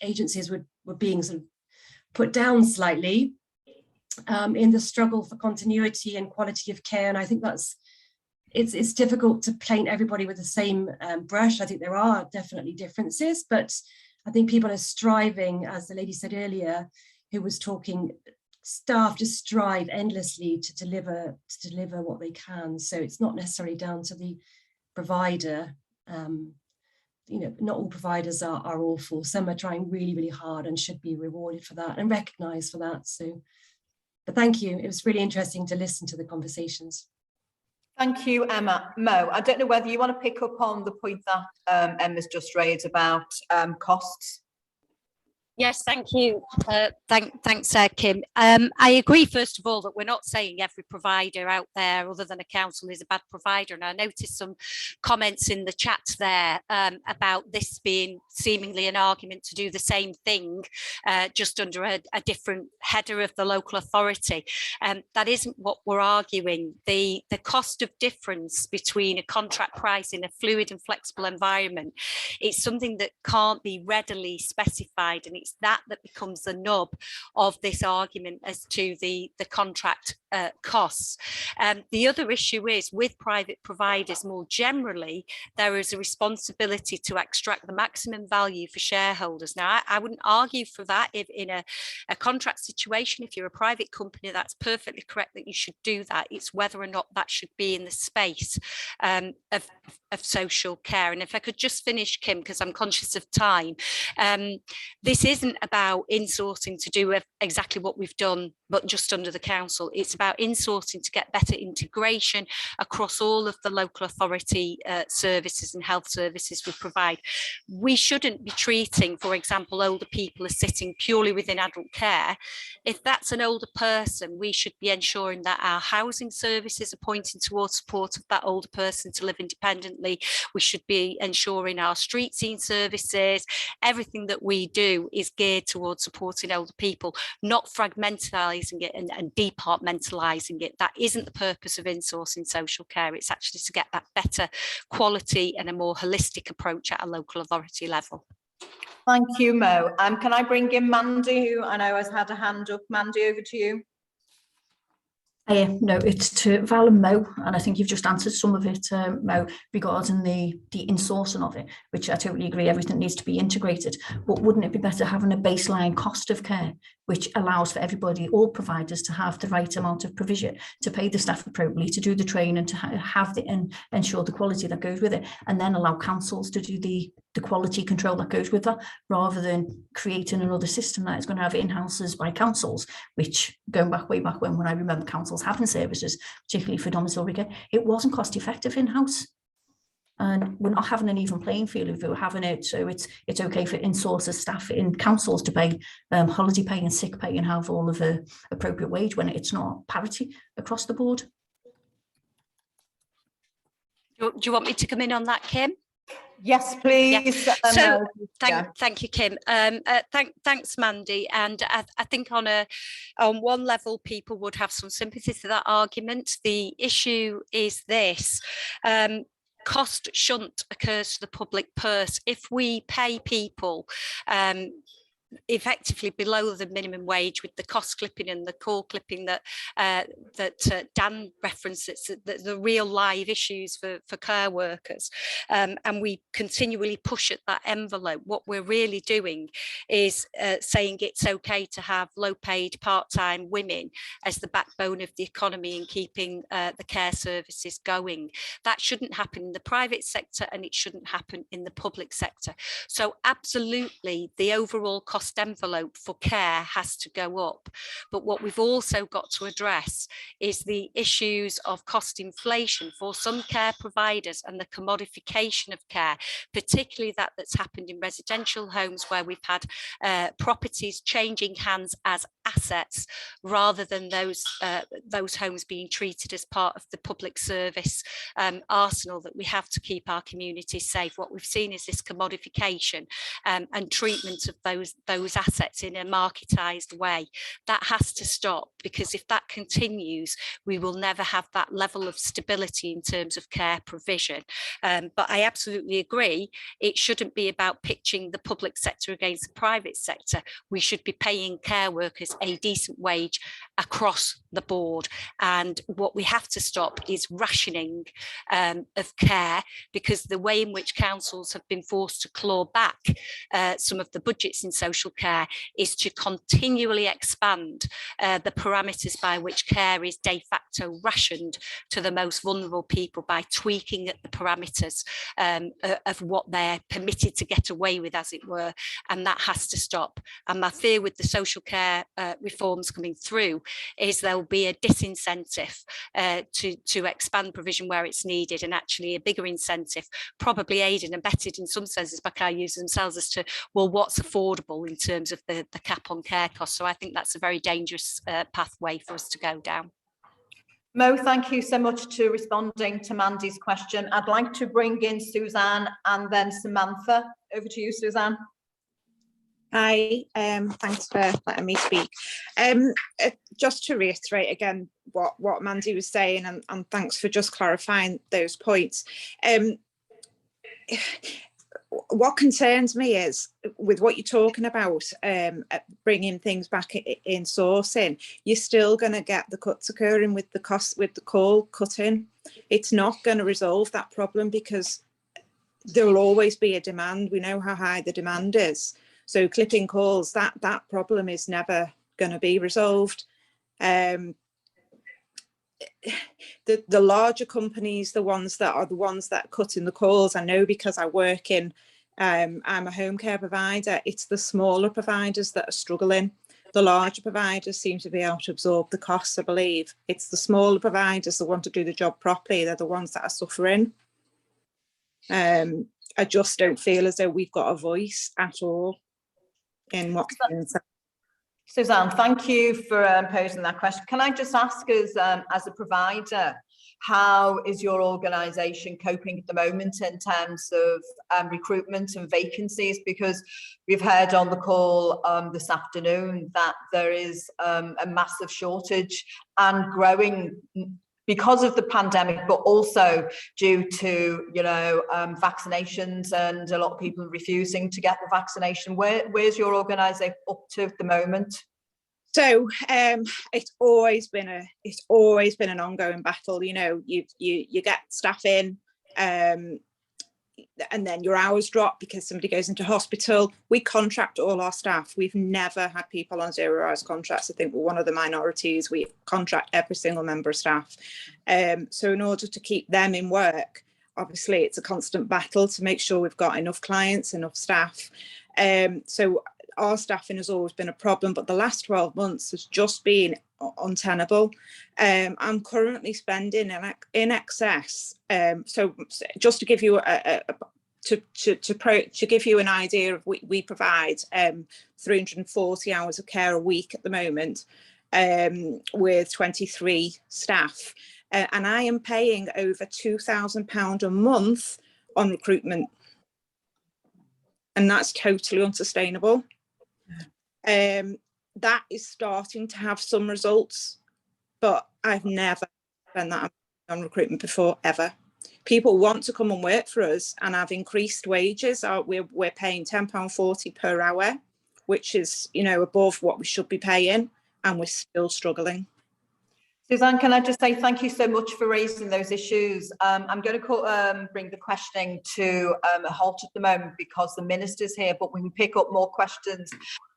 agencies were being sort of put down slightly in the struggle for continuity and quality of care. And I think it's difficult to paint everybody with the same brush. I think there are definitely differences, but I think people are striving, as the lady said earlier, who was talking, staff just strive endlessly to deliver what they can. So it's not necessarily down to the provider. You know, not all providers are awful. Some are trying really, really hard and should be rewarded for that and recognised for that. So, but thank you. It was really interesting to listen to the conversations. Thank you, Emma. Mo, I don't know whether you want to pick up on the point that Emma's just raised about costs. Yes, thank you. Thanks, Kim. I agree, first of all, that we're not saying every provider out there other than a council is a bad provider. And I noticed some comments in the chat there about this being seemingly an argument to do the same thing, just under a different header of the local authority. That isn't what we're arguing. The cost of difference between a contract price in a fluid and flexible environment, it's something that can't be readily specified, and it's that becomes the nub of this argument as to the contract costs. The other issue is with private providers more generally, there is a responsibility to extract the maximum value for shareholders. Now, I wouldn't argue for that if in a contract situation, if you're a private company, that's perfectly correct that you should do that. It's whether or not that should be in the space of social care. And if I could just finish, Kim, because I'm conscious of time, this isn't about insourcing to do exactly what we've done, but just under the council. It's about insourcing to get better integration across all of the local authority services and health services we provide. We shouldn't be treating, for example, older people as sitting purely within adult care. If that's an older person, we should be ensuring that our housing services are pointing towards support of that older person to live independently. We should be ensuring our street scene services, everything that we do is geared towards supporting older people, not fragmentalising it and departmentalising it. That isn't the purpose of insourcing social care. It's actually to get that better quality and a more holistic approach at a local authority level. Thank you, Mo. Can I bring in Mandy, who I know has had a hand up? Mandy, over to you. No, it's to Val and Mo, and I think you've just answered some of it, Mo, regarding the insourcing of it, which I totally agree, everything needs to be integrated. But wouldn't it be better having a baseline cost of care, which allows for everybody, all providers, to have the right amount of provision, to pay the staff appropriately, to do the training, to have the and ensure the quality that goes with it, and then allow councils to do the quality control that goes with that, rather than creating another system that is going to have in-houses by councils, which going back way back when I remember councils having services, particularly for domiciliary care, it wasn't cost effective in-house. And we're not having an even playing field if we're having it. So it's okay for in-sources staff in councils to pay holiday pay and sick pay and have all of the appropriate wage when it's not parity across the board. Do you want me to come in on that, Kim? Yes, please. Yeah. So thank you, Kim. Thanks, Mandy. And I think on one level, people would have some sympathy to that argument. The issue is this. Cost shunt occurs to the public purse. If we pay people effectively below the minimum wage, with the cost clipping and the core clipping that Dan references, the real live issues for care workers, and we continually push at that envelope, what we're really doing is saying it's okay to have low paid part-time women as the backbone of the economy and keeping the care services going. That shouldn't happen in the private sector, and it shouldn't happen in the public sector. So absolutely, the overall cost envelope for care has to go up. But what we've also got to address is the issues of cost inflation for some care providers and the commodification of care, particularly that's happened in residential homes where we've had properties changing hands as assets rather than those homes being treated as part of the public service arsenal that we have to keep our communities safe. What we've seen is this commodification and treatment of those assets in a marketized way. That has to stop, because if that continues, we will never have that level of stability in terms of care provision. But I absolutely agree, it shouldn't be about pitching the public sector against the private sector. We should be paying care workers a decent wage across the board. And what we have to stop is rationing of care, because the way in which councils have been forced to claw back some of the budgets in social care is to continually expand the parameters by which care is de facto rationed to the most vulnerable people by tweaking at the parameters of what they're permitted to get away with, as it were, and that has to stop. And my fear with the social care reforms coming through is there'll be a disincentive to expand provision where it's needed, and actually a bigger incentive, probably aided and abetted in some senses by care users themselves, as to, well, what's affordable in terms of the cap on care costs. So I think that's a very dangerous pathway for us to go down. Mo, thank you so much for responding to Mandy's question. I'd like to bring in Suzanne and then Samantha. Over to you, Suzanne. Hi, thanks for letting me speak. Just to reiterate again what Mandy was saying, and thanks for just clarifying those points. what concerns me is with what you're talking about, bringing things back in sourcing, you're still going to get the cuts occurring with the cost, with the call cutting. It's not going to resolve that problem because there will always be a demand. We know how high the demand is. So clipping calls, that problem is never going to be resolved. The larger companies, the ones that are cutting the calls, I know because I work in, I'm a home care provider, it's the smaller providers that are struggling. The larger providers seem to be able to absorb the costs, I believe. It's the smaller providers that want to do the job properly, they're the ones that are suffering. I just don't feel as though we've got a voice at all in what. Suzanne, thank you for posing that question. Can I just ask us, as a provider, how is your organisation coping at the moment in terms of recruitment and vacancies? Because we've heard on the call this afternoon that there is a massive shortage and growing because of the pandemic, but also due to, you know, vaccinations and a lot of people refusing to get the vaccination. Where's your organisation up to at the moment? So it's always been an ongoing battle. You know, you get staff in, and then your hours drop because somebody goes into hospital. We contract all our staff. We've never had people on 0 hours contracts. I think we're one of the minorities. We contract every single member of staff. So in order to keep them in work, obviously it's a constant battle to make sure we've got enough clients, enough staff. So our staffing has always been a problem, but the last 12 months has just been untenable. I'm currently spending in excess. So just to give you to give you an idea of, we provide 340 hours of care a week at the moment, with 23 staff, and I am paying over £2,000 a month on recruitment, and that's totally unsustainable. That is starting to have some results, but I've never spent that on recruitment before, ever. People want to come and work for us, and I've increased wages. We're paying £10.40 per hour, which is, you know, above what we should be paying, and we're still struggling. Suzanne, can I just say thank you so much for raising those issues. I'm going to bring the questioning to a halt at the moment because the minister's here, but we can pick up more questions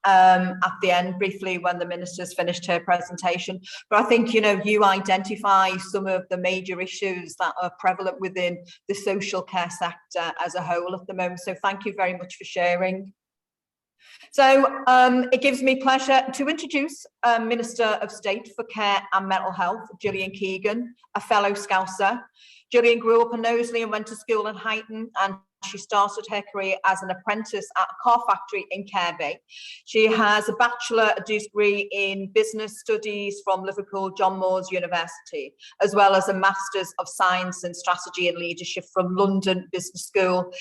at the end briefly when the minister's finished her presentation. But I think, you know, you identify some of the major issues that are prevalent within the social care sector as a whole at the moment. So thank you very much for sharing. So it gives me pleasure to introduce Minister of State for Care and Mental Health, Gillian Keegan, a fellow Scouser. Julian grew up in Knowsley and went to school in Huyton, and she started her career as an apprentice at a car factory in Kirby. She has a bachelor degree in business studies from Liverpool John Moores University, as well as a Masters of Science in Strategy and Leadership from London Business School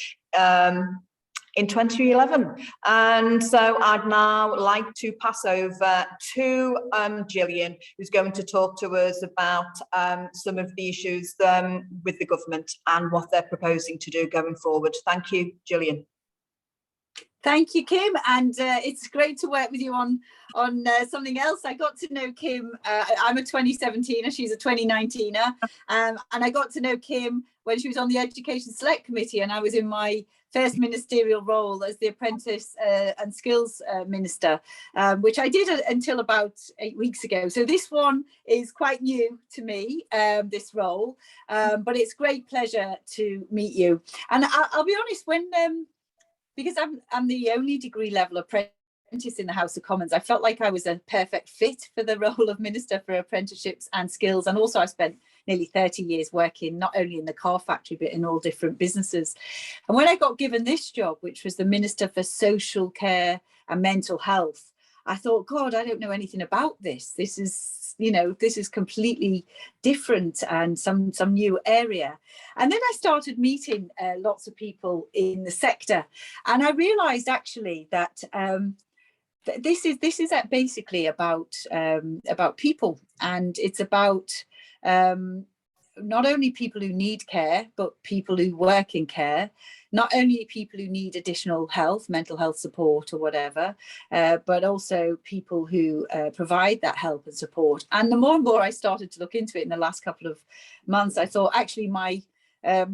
in 2011. And so I'd now like to pass over to Gillian, who's going to talk to us about some of the issues with the government and what they're proposing to do going forward. Thank you, Gillian. Thank you, Kim, and it's great to work with you on something else. I got to know Kim, I'm a 2017er, she's a 2019er, and I got to know Kim when she was on the Education Select Committee, and I was in my first ministerial role as the Apprentice and Skills Minister, which I did until about 8 weeks ago. So this one is quite new to me, this role, but it's great pleasure to meet you. And I'll be honest, when because I'm the only degree level apprentice in the House of Commons, I felt like I was a perfect fit for the role of Minister for Apprenticeships and Skills. And also I spent nearly 30 years working not only in the car factory, but in all different businesses. And when I got given this job, which was the Minister for Social Care and Mental Health, I thought, God, I don't know anything about this. This is, you know, this is completely different and some new area. And then I started meeting lots of people in the sector, and I realised actually that this is basically about people, and it's about not only people who need care, but people who work in care, not only people who need additional health, mental health support or whatever, but also people who provide that help and support. And the more and more I started to look into it in the last couple of months, I thought actually my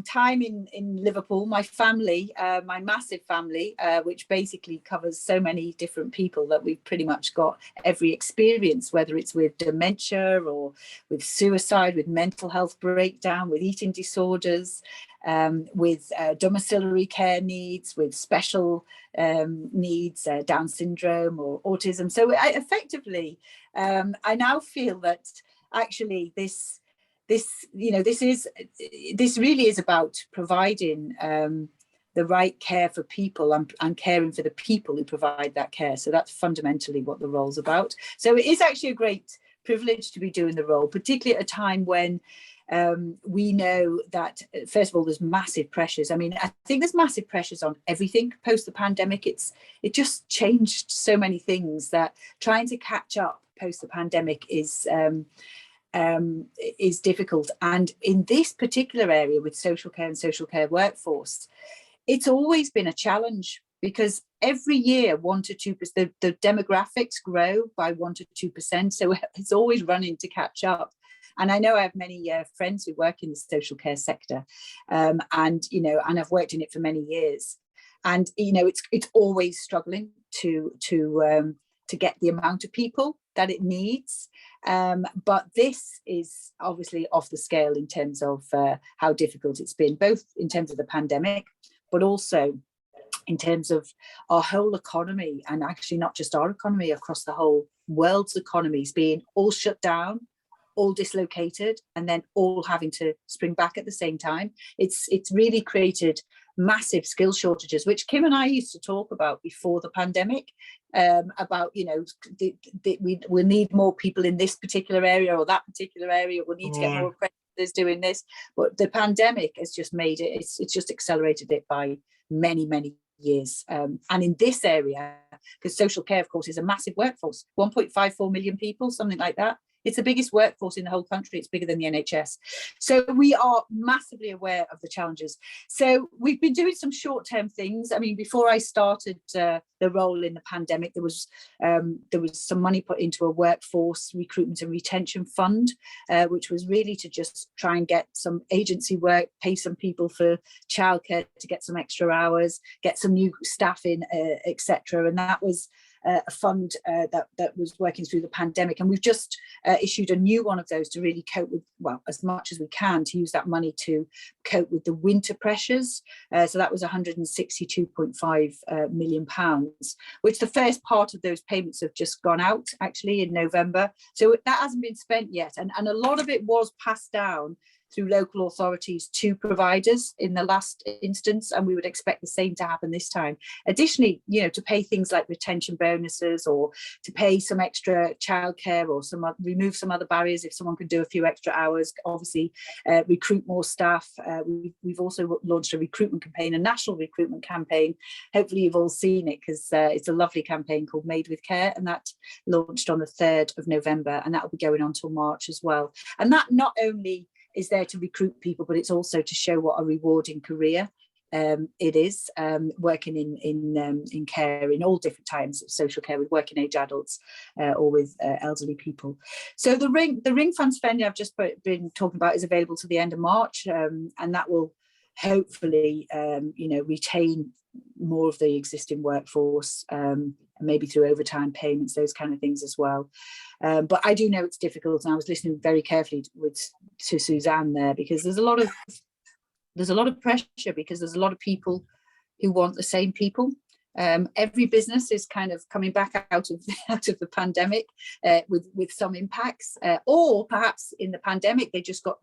time in Liverpool, my family, my massive family, which basically covers so many different people that we've pretty much got every experience, whether it's with dementia or with suicide, with mental health breakdown, with eating disorders, with domiciliary care needs, with special needs, Down syndrome or autism. So effectively, I now feel that actually this really is about providing the right care for people and caring for the people who provide that care. So that's fundamentally what the role's about. So it is actually a great privilege to be doing the role, particularly at a time when we know that, first of all, there's massive pressures. I mean, I think there's massive pressures on everything post the pandemic. It just changed so many things that trying to catch up post the pandemic is difficult. And in this particular area with social care and social care workforce, it's always been a challenge because every year 1 to 2%, the demographics grow by 1 to 2%. So it's always running to catch up. And I know I have many friends who work in the social care sector, and I've worked in it for many years. And it's always struggling to get the amount of people that it needs. But this is obviously off the scale in terms of how difficult it's been, both in terms of the pandemic, but also in terms of our whole economy, and actually not just our economy, across the whole world's economies being all shut down, all dislocated, and then all having to spring back at the same time. It's really created massive skill shortages, which Kim and I used to talk about before the pandemic, about, we need more people in this particular area or that particular area. We need to get more apprentices doing this. But the pandemic has just made it, it's just accelerated it by many, many years. And in this area, because social care, of course, is a massive workforce, 1.54 million people, something like that. It's the biggest workforce in the whole country. It's bigger than the NHS. So we are massively aware of the challenges. So we've been doing some short-term things. I mean, before I started the role in the pandemic, there was some money put into a workforce recruitment and retention fund, which was really to just try and get some agency work, pay some people for childcare to get some extra hours, get some new staff in, etc. And that was a fund that was working through the pandemic, and we've just issued a new one of those to really cope with, well, as much as we can, to use that money to cope with the winter pressures. So that was £162.5 million, which the first part of those payments have just gone out actually in November. So that hasn't been spent yet, and a lot of it was passed down through local authorities to providers in the last instance, and we would expect the same to happen this time. Additionally, to pay things like retention bonuses, or to pay some extra childcare, or remove some other barriers if someone could do a few extra hours. Obviously, recruit more staff. We've also launched a recruitment campaign, a national recruitment campaign. Hopefully you've all seen it, because it's a lovely campaign called Made with Care, and that launched on the 3rd of November, and that will be going on till March as well. And that not only is there to recruit people, but it's also to show what a rewarding career it is, working in care in all different types of social care, with working age adults or with elderly people. So the ring fund spending I've just been talking about is available to the end of March, and that will hopefully retain more of the existing workforce, and maybe through overtime payments, those kind of things as well. But I do know it's difficult, and I was listening very carefully to Suzanne there, because there's a lot of pressure, because there's a lot of people who want the same people. Every business is kind of coming back out of the pandemic with some impacts, or perhaps in the pandemic they just got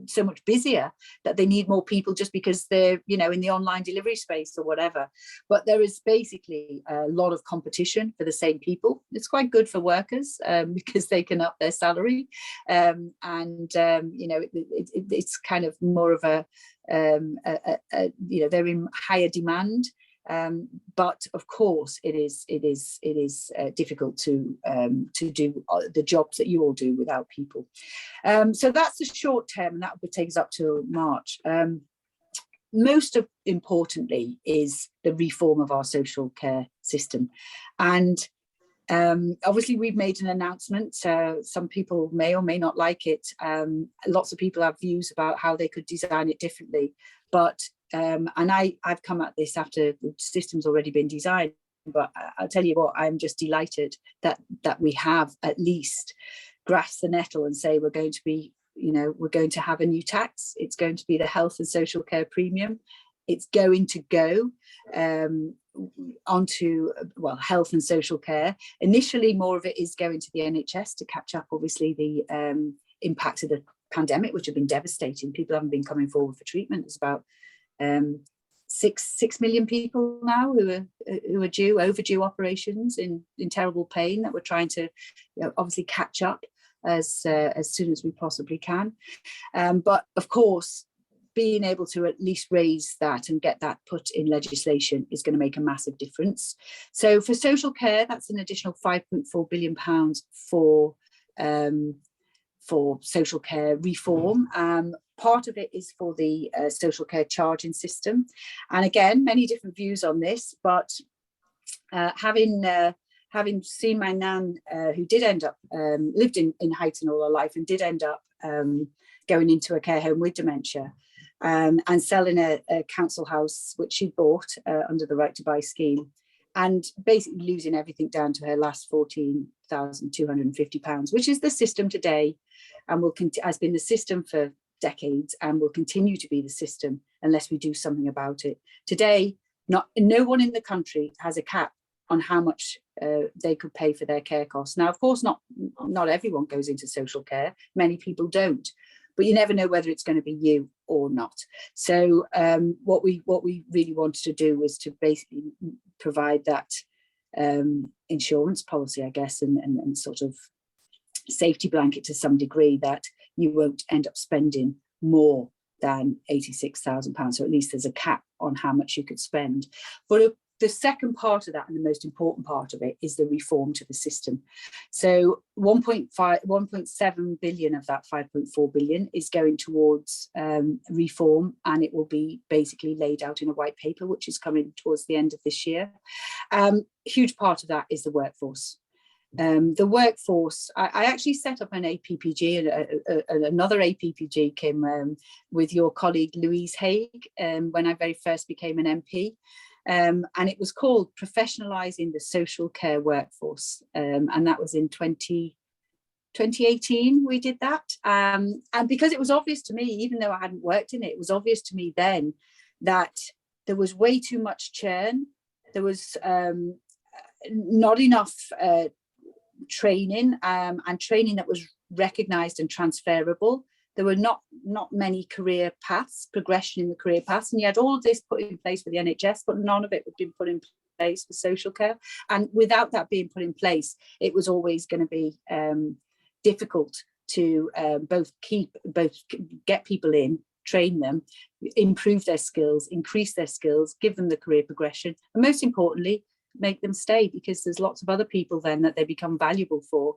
so much busier that they need more people just because they're in the online delivery space or whatever. But there is basically a lot of competition for the same people. It's quite good for workers because they can up their salary, it's kind of more of a they're in higher demand. But of course, it is difficult to do the jobs that you all do without people. So that's the short term, and that will take us up till March. Most importantly is the reform of our social care system, and obviously we've made an announcement. Some people may or may not like it. Lots of people have views about how they could design it differently, but and I've come at this after the system's already been designed. But I'll tell you what, I'm just delighted that we have at least grasped the nettle and say we're going to be, we're going to have a new tax. It's going to be the health and social care premium. It's going to go onto, well, health and social care. Initially, more of it is going to the NHS to catch up, obviously, the impacts of the pandemic, which have been devastating. People haven't been coming forward for treatment. There's about 6 million people now who are overdue operations in terrible pain that we're trying to obviously catch up as soon as we possibly can. But of course, being able to at least raise that and get that put in legislation is going to make a massive difference. So for social care, that's an additional £5.4 billion for social care reform. Part of it is for the social care charging system. And again, many different views on this, but having seen my nan, who did end up, lived in Huyton all her life and did end up going into a care home with dementia, and selling a council house, which she bought under the Right to Buy scheme, and basically losing everything down to her last £14,250, which is the system today, and has been the system for decades and will continue to be the system unless we do something about it. Today, no one in the country has a cap on how much they could pay for their care costs. Now, of course, not everyone goes into social care. Many people don't, but you never know whether it's going to be you or not. So what we really wanted to do was to basically provide that insurance policy, I guess, and sort of safety blanket to some degree, that you won't end up spending more than £86,000. So at least there's a cap on how much you could spend. But the second part of that, and the most important part of it, is the reform to the system. So 1.7 billion of that 5.4 billion is going towards reform, and it will be basically laid out in a white paper, which is coming towards the end of this year. Huge part of that is the workforce. The workforce, I actually set up an APPG, another APPG, Kim, with your colleague Louise Haigh, when I very first became an MP. And it was called Professionalising the Social Care Workforce. And that was in 2018 we did that. And because it was obvious to me, even though I hadn't worked in it, it was obvious to me then that there was way too much churn. There was not enough training, and training that was recognised and transferable. There were not many career paths, progression in the career paths, and you had all of this put in place for the NHS, but none of it had been put in place for social care. And without that being put in place, it was always going to be difficult to both get people in, train them, improve their skills, increase their skills, give them the career progression, and most importantly, make them stay, because there's lots of other people then that they become valuable for,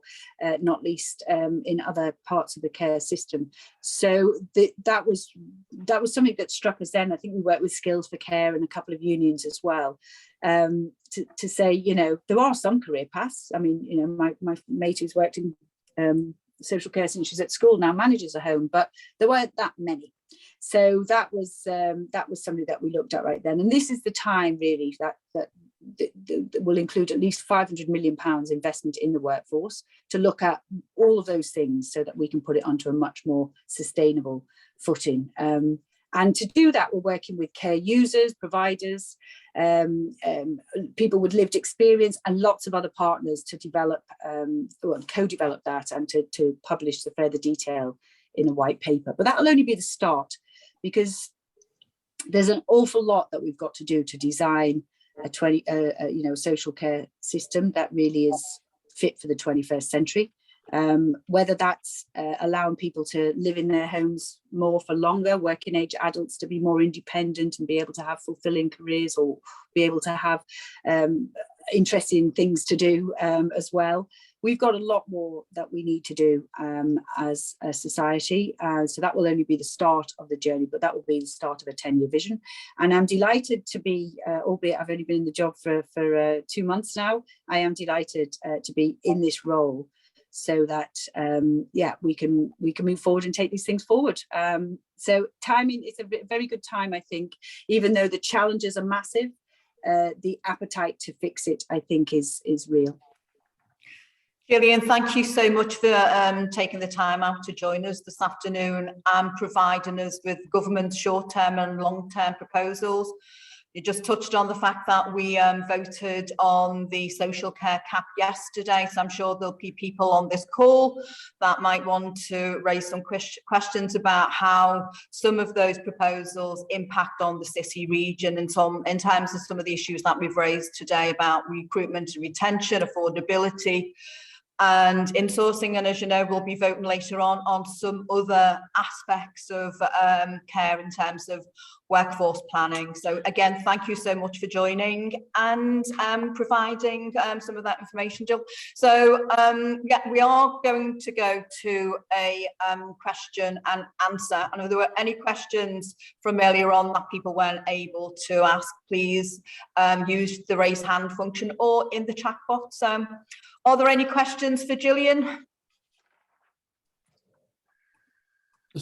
not least in other parts of the care system. So that was something that struck us then. I think we worked with Skills for Care and a couple of unions as well, to say, there are some career paths. I mean, my mate who's worked in social care since she's at school now manages a home, but there weren't that many. So that was something that we looked at right then. And this is the time really that will include at least £500 million investment in the workforce to look at all of those things so that we can put it onto a much more sustainable footing. And to do that, we're working with care users, providers, people with lived experience, and lots of other partners to develop, co-develop that, and to publish the further detail in a white paper. But that'll only be the start, because there's an awful lot that we've got to do to design a social care system that really is fit for the 21st century. whether that's allowing people to live in their homes more for longer, working age adults to be more independent and be able to have fulfilling careers, or be able to have interesting things to do as well. We've got a lot more that we need to do as a society. So that will only be the start of the journey, but that will be the start of a 10-year vision. And I'm delighted to be, albeit I've only been in the job for 2 months now, I am delighted to be in this role, so that yeah, we can move forward and take these things forward. So timing, it's a very good time, I think, even though the challenges are massive, the appetite to fix it, I think, is real. Gillian, thank you so much for taking the time out to join us this afternoon and providing us with government's short-term and long-term proposals. You just touched on the fact that we voted on the social care cap yesterday, so I'm sure there'll be people on this call that might want to raise some questions about how some of those proposals impact on the city region, and in terms of some of the issues that we've raised today about recruitment and retention, affordability, and insourcing. And as you know, we'll be voting later on some other aspects of care in terms of workforce planning. So again, thank you so much for joining and providing some of that information, Jill. So yeah, we are going to go to a question and answer. And if there were any questions from earlier on that people weren't able to ask, please use the raise hand function or in the chat box. Are there any questions for Gillian?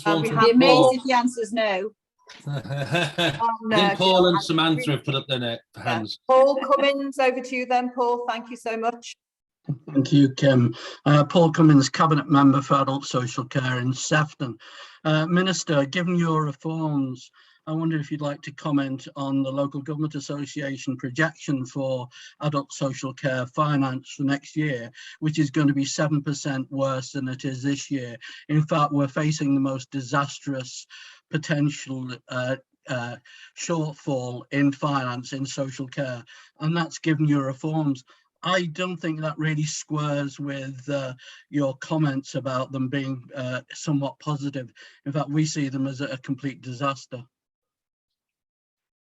I'd be amazed if the answer is no. I think Paul and Samantha have put up their hands. Paul Cummins, over to you then, Paul. Thank you so much. Thank you, Kim. Paul Cummins, Cabinet Member for Adult Social Care in Sefton. Minister, given your reforms, I wonder if you'd like to comment on the Local Government Association projection for adult social care finance for next year, which is going to be 7% worse than it is this year. In fact, we're facing the most disastrous potential shortfall in finance in social care, and that's given your reforms. I don't think that really squares with your comments about them being somewhat positive. In fact, we see them as a complete disaster.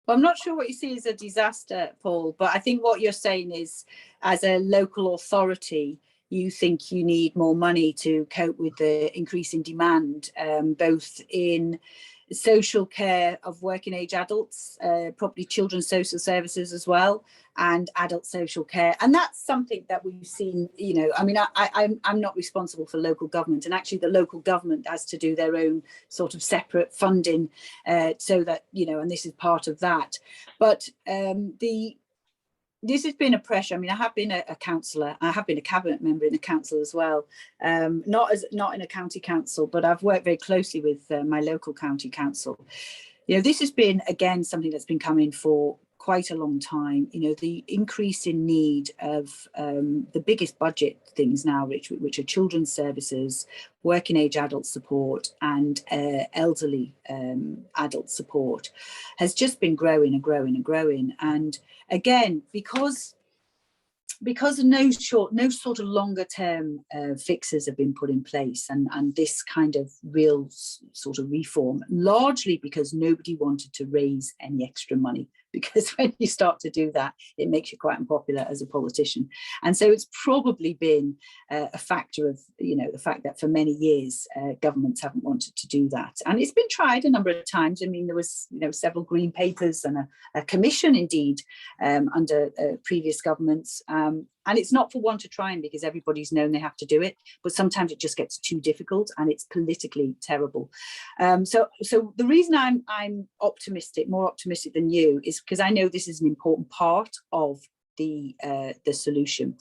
Well, I'm not sure what you see as a disaster, Paul, but I think what you're saying is, as a local authority, you think you need more money to cope with the increasing demand, both in social care of working age adults, probably children's social services as well, and adult social care. And that's something that we've seen, you know, I mean, I'm not responsible for local government, and actually the local government has to do their own sort of separate funding, so that, you know, and this is part of that. But this has been a pressure. I mean, I have been a councillor. I have been a cabinet member in a council as well. Not in a county council, but I've worked very closely with my local county council. You know, this has been, again, something that's been coming for quite a long time. You know, the increase in need of the biggest budget things now, which are children's services, working age adult support, and elderly adult support, has just been growing and growing and growing. And again, because no sort of longer term fixes have been put in place, and this kind of real sort of reform, largely because nobody wanted to raise any extra money, because when you start to do that, it makes you quite unpopular as a politician. And so it's probably been a factor of, you know, the fact that for many years governments haven't wanted to do that. And it's been tried a number of times. I mean, there was, you know, several green papers and a commission indeed under previous governments. And it's not for want of trying, because everybody's known they have to do it, but sometimes it just gets too difficult and it's politically terrible. So the reason I'm optimistic, more optimistic than you, is because I know this is an important part of the solution.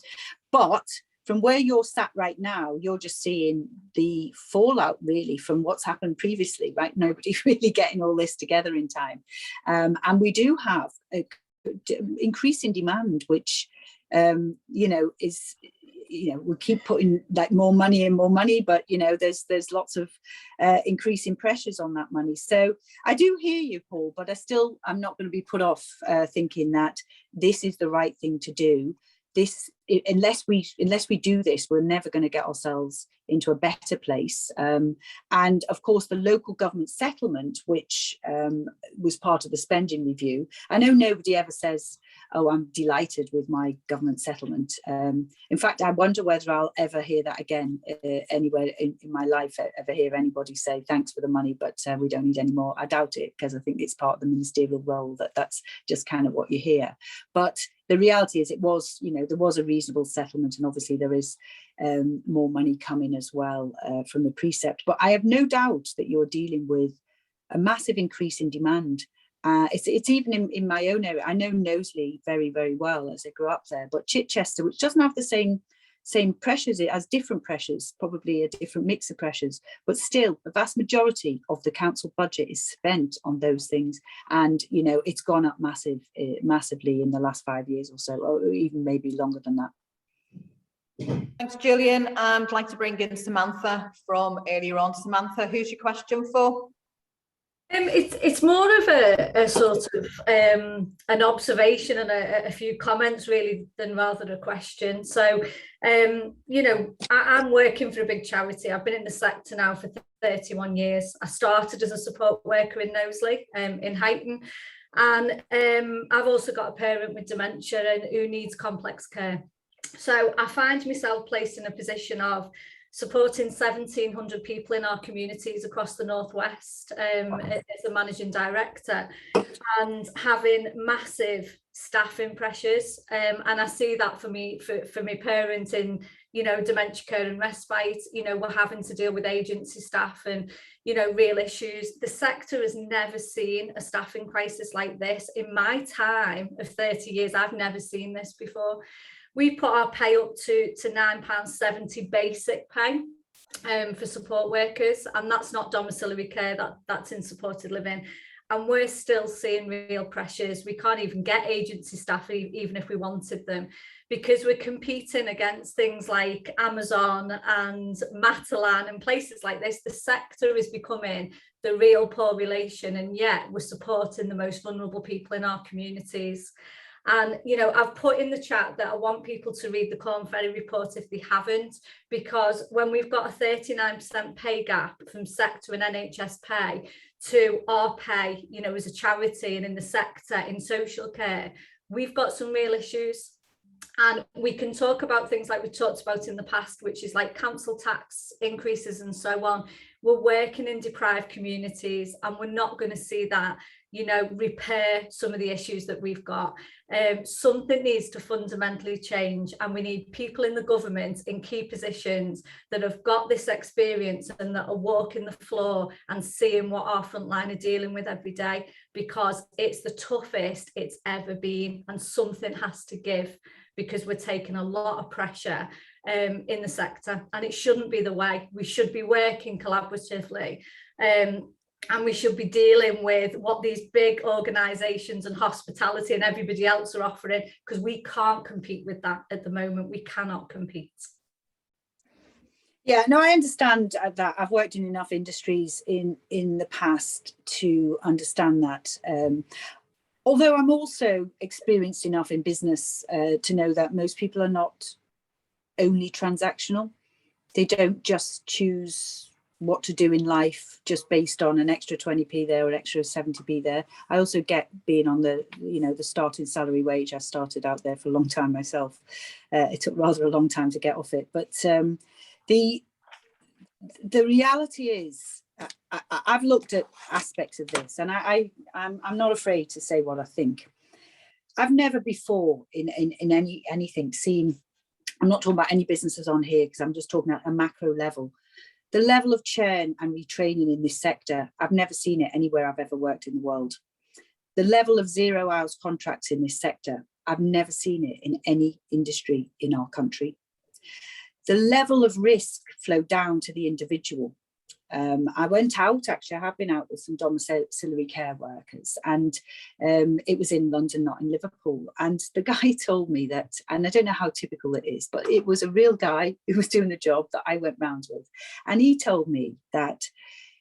But from where you're sat right now, you're just seeing the fallout really from what's happened previously, right? Nobody's really getting all this together in time. And we do have an increasing demand, which you know, is, you know, we keep putting like more money and more money, but, you know, there's lots of increasing pressures on that money. So I do hear you, Paul, but I'm not going to be put off thinking that this is the right thing to do. This unless we do this, we're never going to get ourselves into a better place. And of course, the local government settlement, which was part of the spending review. I know nobody ever says, "Oh, I'm delighted with my government settlement." In fact, I wonder whether I'll ever hear that again anywhere in my life. Ever hear anybody say, "Thanks for the money, but we don't need any more"? I doubt it, because I think it's part of the ministerial role that's just kind of what you hear. But the reality is, it was, there was a reasonable settlement, and obviously there is more money coming as well from the precept. But I have no doubt that you're dealing with a massive increase in demand. It's even in my own area. I know Knowsley very, very well, as I grew up there, but Chichester, which doesn't have the same pressures, it has different pressures, probably a different mix of pressures, but still the vast majority of the council budget is spent on those things. And it's gone up massively in the last 5 years or so, or even maybe longer than that. Thanks, Julian. I'd like to bring in Samantha from earlier on. Samantha, who's your question for? It's more of a sort of an observation and a few comments, really, than rather a question. So, I'm working for a big charity. I've been in the sector now for 31 years. I started as a support worker in Knowsley, in Huyton, and I've also got a parent with dementia and who needs complex care. So I find myself placed in a position of supporting 1,700 people in our communities across the Northwest as a managing director, and having massive staffing pressures. And I see that for me parents in, dementia care and respite, we're having to deal with agency staff and, real issues. The sector has never seen a staffing crisis like this. In my time of 30 years, I've never seen this before. We put our pay up to £9.70 basic pay for support workers, and that's not domiciliary care, that's in supported living. And we're still seeing real pressures. We can't even get agency staff, even if we wanted them, because we're competing against things like Amazon and Matalan and places like this. The sector is becoming the real poor relation, and yet we're supporting the most vulnerable people in our communities. And, I've put in the chat that I want people to read the Corn Ferry report if they haven't, because when we've got a 39% pay gap from sector and NHS pay to our pay, as a charity and in the sector in social care, we've got some real issues. And we can talk about things like we talked about in the past, which is like council tax increases and so on. We're working in deprived communities, and we're not going to see that, repair some of the issues that we've got. Something needs to fundamentally change, and we need people in the government in key positions that have got this experience and that are walking the floor and seeing what our frontline are dealing with every day, because it's the toughest it's ever been, and something has to give, because we're taking a lot of pressure in the sector, and it shouldn't be the way. We should be working collaboratively, and we should be dealing with what these big organisations and hospitality and everybody else are offering, because we can't compete with that at the moment. We cannot compete. Yeah, no, I understand that. I've worked in enough industries in the past to understand that. Although I'm also experienced enough in business to know that most people are not only transactional. They don't just choose what to do in life just based on an extra 20p there or an extra 70p there. I also get being on the starting salary wage. I started out there for a long time myself. It took rather a long time to get off it. But the reality is, I've looked at aspects of this, and I'm not afraid to say what I think. I've never before in anything seen, I'm not talking about any businesses on here because I'm just talking at a macro level, the level of churn and retraining in this sector. I've never seen it anywhere I've ever worked in the world. The level of 0 hours contracts in this sector, I've never seen it in any industry in our country. The level of risk flowed down to the individual. I went out, actually, I have been out with some domiciliary care workers, and it was in London, not in Liverpool. And the guy told me that, and I don't know how typical it is, but it was a real guy who was doing the job that I went round with. And he told me that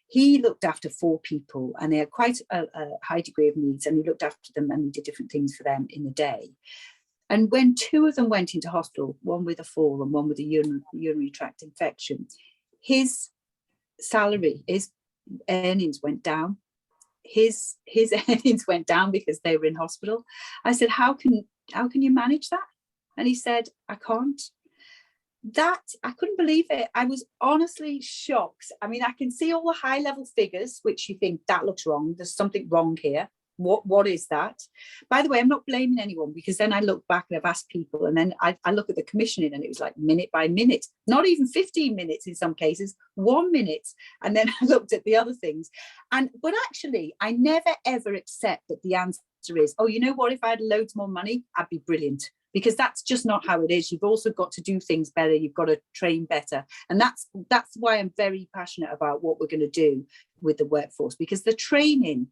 he looked after 4 people, and they had quite a high degree of needs, and he looked after them and he did different things for them in the day. And when 2 of them went into hospital, one with a fall and one with a urinary tract infection, his salary, his earnings went down. His earnings went down because they were in hospital. I said, how can you manage that? And he said, I can't. That, I couldn't believe it. I was honestly shocked. I mean, I can see all the high level figures, which you think that looks wrong. There's something wrong here. What is that? By the way, I'm not blaming anyone, because then I look back and I've asked people, and then I look at the commissioning, and it was like minute by minute, not even 15 minutes in some cases, 1 minute. And then I looked at the other things. But actually, I never ever accept that the answer is, oh, you know what, if I had loads more money, I'd be brilliant. Because that's just not how it is. You've also got to do things better. You've got to train better. And that's why I'm very passionate about what we're going to do with the workforce, because the training,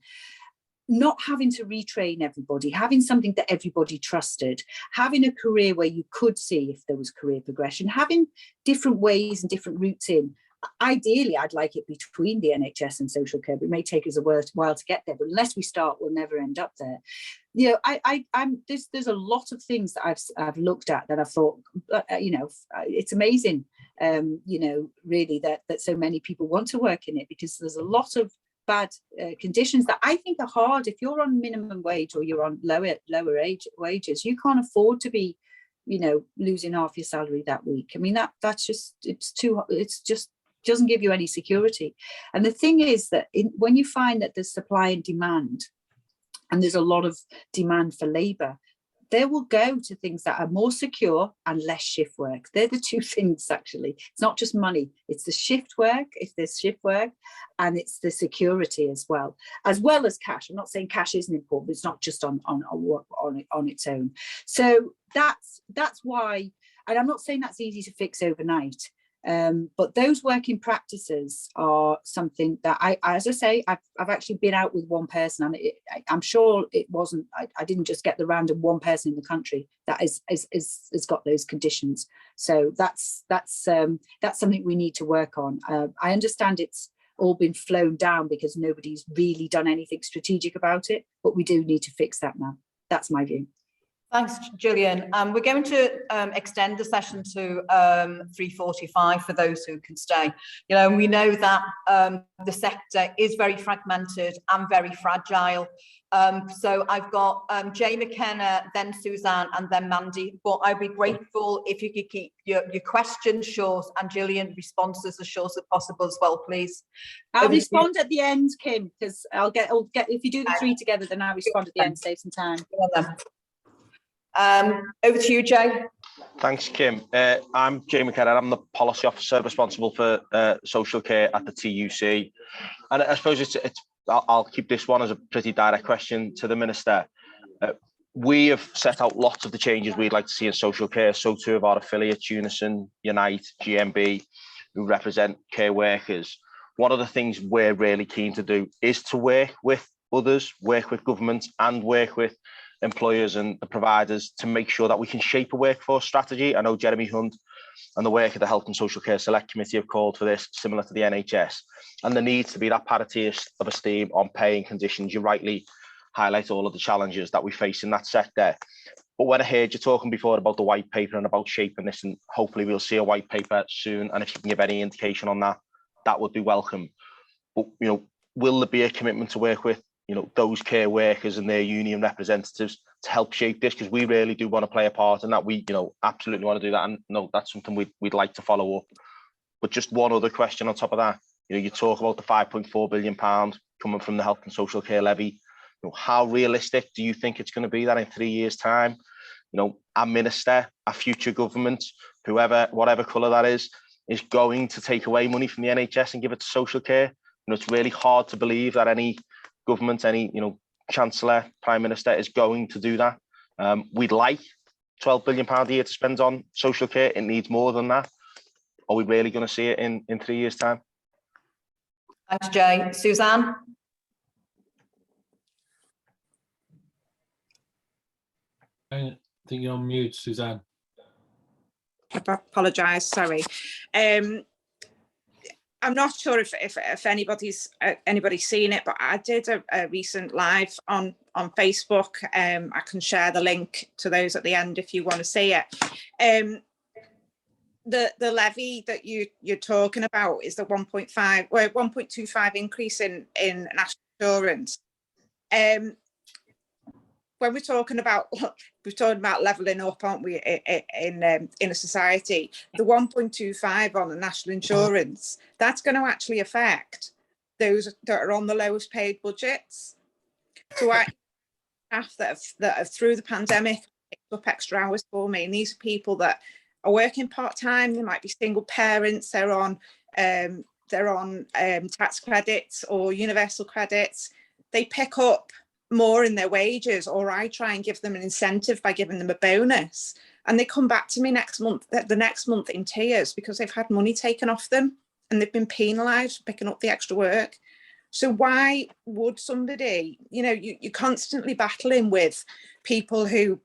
not having to retrain everybody, having something that everybody trusted, having a career where you could see if there was career progression, having different ways and different routes in. Ideally, I'd like it between the NHS and social care, but it may take us a while to get there. But unless we start, we'll never end up there. You know, there's a lot of things that I've looked at that I've thought, you know, it's amazing, you know, really that so many people want to work in it, because there's a lot of bad conditions that I think are hard. If you're on minimum wage or you're on lower wages, you can't afford to be, you know, losing half your salary that week. I mean, that's just, it's just doesn't give you any security. And the thing is that when you find that there's supply and demand, and there's a lot of demand for labour, they will go to things that are more secure and less shift work. They're the two things, actually. It's not just money, it's the shift work, if there's shift work, and it's the security as well as cash. I'm not saying cash isn't important, but it's not just on its own. So that's why, and I'm not saying that's easy to fix overnight. But those working practices are something that as I say, I've actually been out with one person, and I'm sure it wasn't, I didn't just get the random one person in the country that has got those conditions. So that's something we need to work on. I understand it's all been flown down because nobody's really done anything strategic about it, but we do need to fix that now. That's my view. Thanks, Julian. We're going to extend the session to 3:45 for those who can stay. You know, we know that the sector is very fragmented and very fragile. So I've got Jay McKenna, then Suzanne, and then Mandy. But I'd be grateful if you could keep your questions short and Gillian responses as short as possible as well, please. I'll respond at the end, Kim, because I'll get if you do the three together, then I'll respond at the end, save some time. Over to you, Jay. Thanks, Kim. I'm Jay McKenna. I'm the policy officer responsible for social care at the TUC. And I suppose I'll keep this one as a pretty direct question to the Minister. We have set out lots of the changes we'd like to see in social care. So too have our affiliates, Unison, Unite, GMB, who represent care workers. One of the things we're really keen to do is to work with others, work with governments, and work with employers and the providers to make sure that we can shape a workforce strategy. I know Jeremy Hunt and the work of the Health and Social Care Select Committee have called for this, similar to the NHS, and there needs to be that parity of esteem on pay and conditions. You rightly highlight all of the challenges that we face in that sector. But when I heard you talking before about the white paper and about shaping this, and hopefully we'll see a white paper soon, and if you can give any indication on that, that would be welcome. But, you know, will there be a commitment to work with, you know, those care workers and their union representatives to help shape this? Because we really do want to play a part in that. We, you know, absolutely want to do that, and no, that's something we'd like to follow up. But just one other question on top of that. You know, you talk about the £5.4 billion coming from the Health and Social Care Levy. You know, how realistic do you think it's going to be that in 3 years' time, you know, our minister, our future government, whoever, whatever colour that is going to take away money from the NHS and give it to social care? You know, it's really hard to believe that any government, any, you know, Chancellor, Prime Minister is going to do that. We'd like £12 billion a year to spend on social care. It needs more than that. Are we really going to see it in 3 years' time? Thanks, Jay. Suzanne? I think you're on mute, Suzanne. I apologise, sorry. I'm not sure if anybody's seen it, but I did a recent live on Facebook. I can share the link to those at the end if you want to see it. The levy that you're talking about is the 1.25 increase in national insurance. When we're talking about levelling up, aren't we, in a society? The 1.25 on the national insurance, that's going to actually affect those that are on the lowest paid budgets. So I staff that have through the pandemic picked up extra hours for me, and these are people that are working part-time. They might be single parents. They're on tax credits or universal credits. They pick up more in their wages, or I try and give them an incentive by giving them a bonus, and they come back to me the next month in tears because they've had money taken off them and they've been penalised for picking up the extra work. So why would somebody, you're constantly battling with people who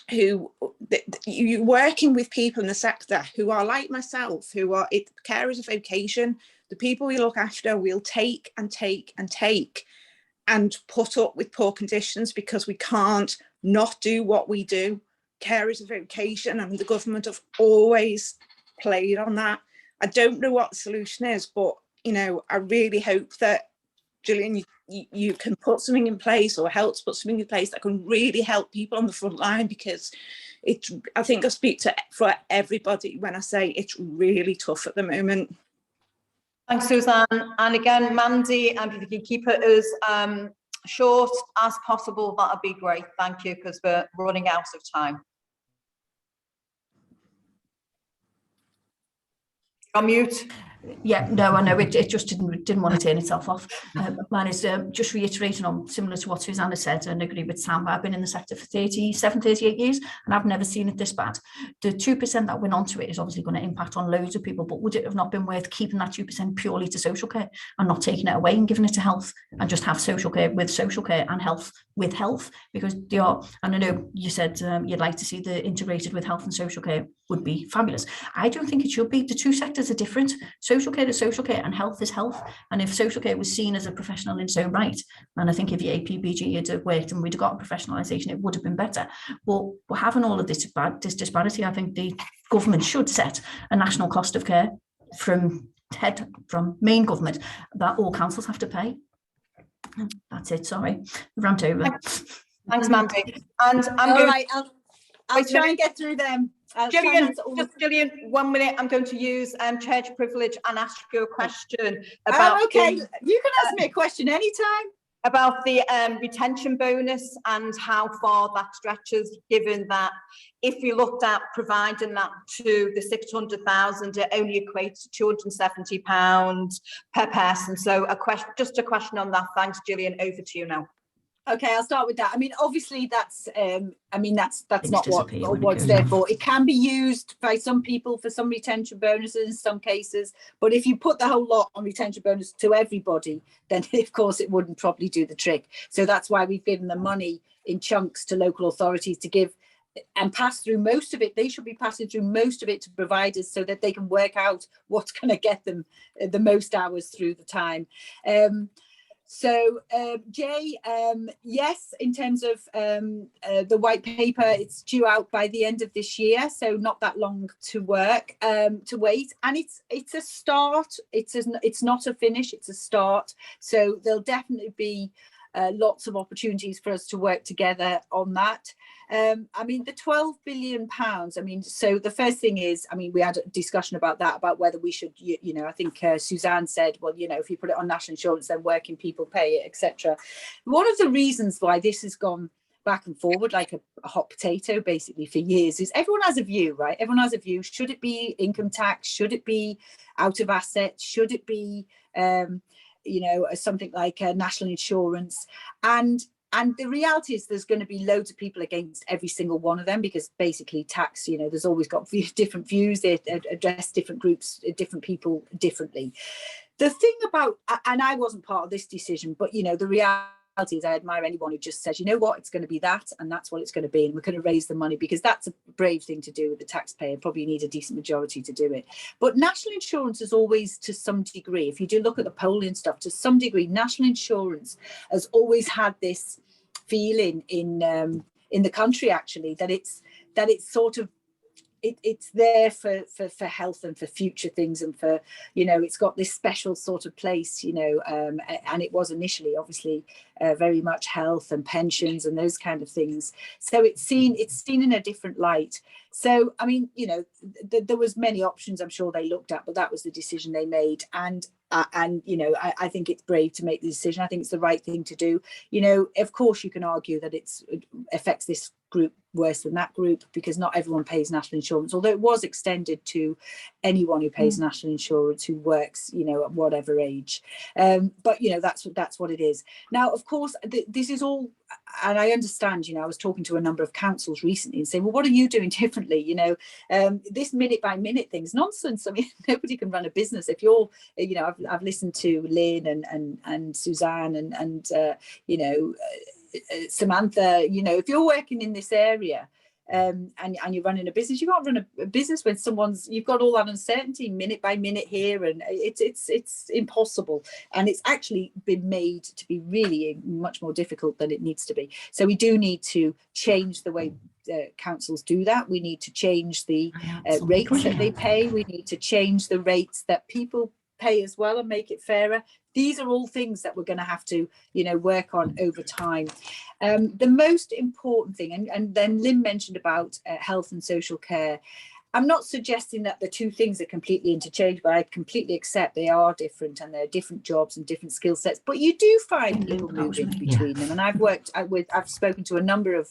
you're working with people in the sector who are like myself, care is a vocation. The people we look after will take and take and take and put up with poor conditions because we can't not do what we do. Care is a vocation, and the government have always played on that. I don't know what the solution is, but I really hope that, Julian, you can put something in place, or help to put something in place that can really help people on the front line, because I think I speak for everybody when I say it's really tough at the moment. Thanks, Suzanne. And again, Mandy, if you can keep it as short as possible, that'd be great. Thank you, because we're running out of time. On mute. Yeah, no, I know it just didn't want to turn itself off. Mine is just reiterating on similar to what Susanna said, and agree with Sam. I've been in the sector for 38 years, and I've never seen it this bad. The 2% that went onto it is obviously going to impact on loads of people, but would it have not been worth keeping that 2% purely to social care and not taking it away and giving it to health, and just have social care with social care and health with health? Because they are, and I know you said you'd like to see the integrated with health and social care would be fabulous. I don't think it should be. The two sectors are different. Social care is social care and health is health. And if social care was seen as a professional in its own right, and I think if the APPG had worked and we'd have got professionalisation, it would have been better. But having all of this disparity, I think the government should set a national cost of care from main government that all councils have to pay. That's it, sorry. Rant over. Thanks, Mandy. And I'm going right, I'll try and get through them. Gillian, 1 minute. I'm going to use church privilege and ask you a question about. Okay, you can ask me a question anytime. About the retention bonus and how far that stretches, given that if you looked at providing that to the 600,000, it only equates to £270 per person. So just a question on that. Thanks, Gillian. Over to you now. Okay, I'll start with that. I mean, obviously that's not what's there for. It can be used by some people for some retention bonuses in some cases, but if you put the whole lot on retention bonus to everybody, then of course it wouldn't probably do the trick. So that's why we've given the money in chunks to local authorities to give and pass through most of it. They should be passing through most of it to providers so that they can work out what's going to get them the most hours through the time. So Jay, yes, in terms of the white paper, it's due out by the end of this year, so not that long to wait. And it's a start. It's not a finish. It's a start. So there'll definitely be lots of opportunities for us to work together on that. I mean, the £12 billion, I mean, so the first thing is, I mean, we had a discussion about that, about whether we should, I think Suzanne said, well, if you put it on national insurance, then where can people pay it, etc. One of the reasons why this has gone back and forward like a hot potato basically for years is everyone has a view, right? Everyone has a view. Should it be income tax? Should it be out of assets? Should it be something like national insurance? And the reality is there's going to be loads of people against every single one of them, because basically tax, there's always got different views. They address different groups, different people differently. The thing about, and I wasn't part of this decision, but, the reality is I admire anyone who just says, you know what, it's going to be that, and that's what it's going to be, and we're going to raise the money, because that's a brave thing to do with the taxpayer. Probably need a decent majority to do it. But national insurance is always, to some degree, if you do look at the polling stuff, to some degree, national insurance has always had this feeling in the country, actually, that it's sort of it's there for health and for future things, and for, you know, it's got this special sort of place, you know, and it was initially obviously very much health and pensions and those kind of things. So it's seen in a different light. So I mean, you know, there was many options I'm sure they looked at, but that was the decision they made. And you know, I think it's brave to make the decision. I think it's the right thing to do. You know, of course you can argue that it affects this group worse than that group, because not everyone pays national insurance, although it was extended to anyone who pays national insurance who works, you know, at whatever age. But you know, that's what it is. Now, of course, this is all, and I understand, you know, I was talking to a number of councils recently and saying, well, what are you doing differently? You know, this minute by minute thing's nonsense. I mean, nobody can run a business if you're, you know, I've listened to Lynn and Suzanne and you know, Samantha, you know, if you're working in this area and you're running a business, you can't run a business when you've got all that uncertainty minute by minute here, and it's impossible. And it's actually been made to be really much more difficult than it needs to be. So we do need to change the way councils do that. We need to change the rates that they pay. We need to change the rates that people pay as well and make it fairer. These are all things that we're going to have to, you know, work on over time. The most important thing, and then Lynn mentioned about health and social care. I'm not suggesting that the two things are completely interchangeable. I completely accept they are different and they're different jobs and different skill sets, but you do find little movement between them. And I've spoken to a number of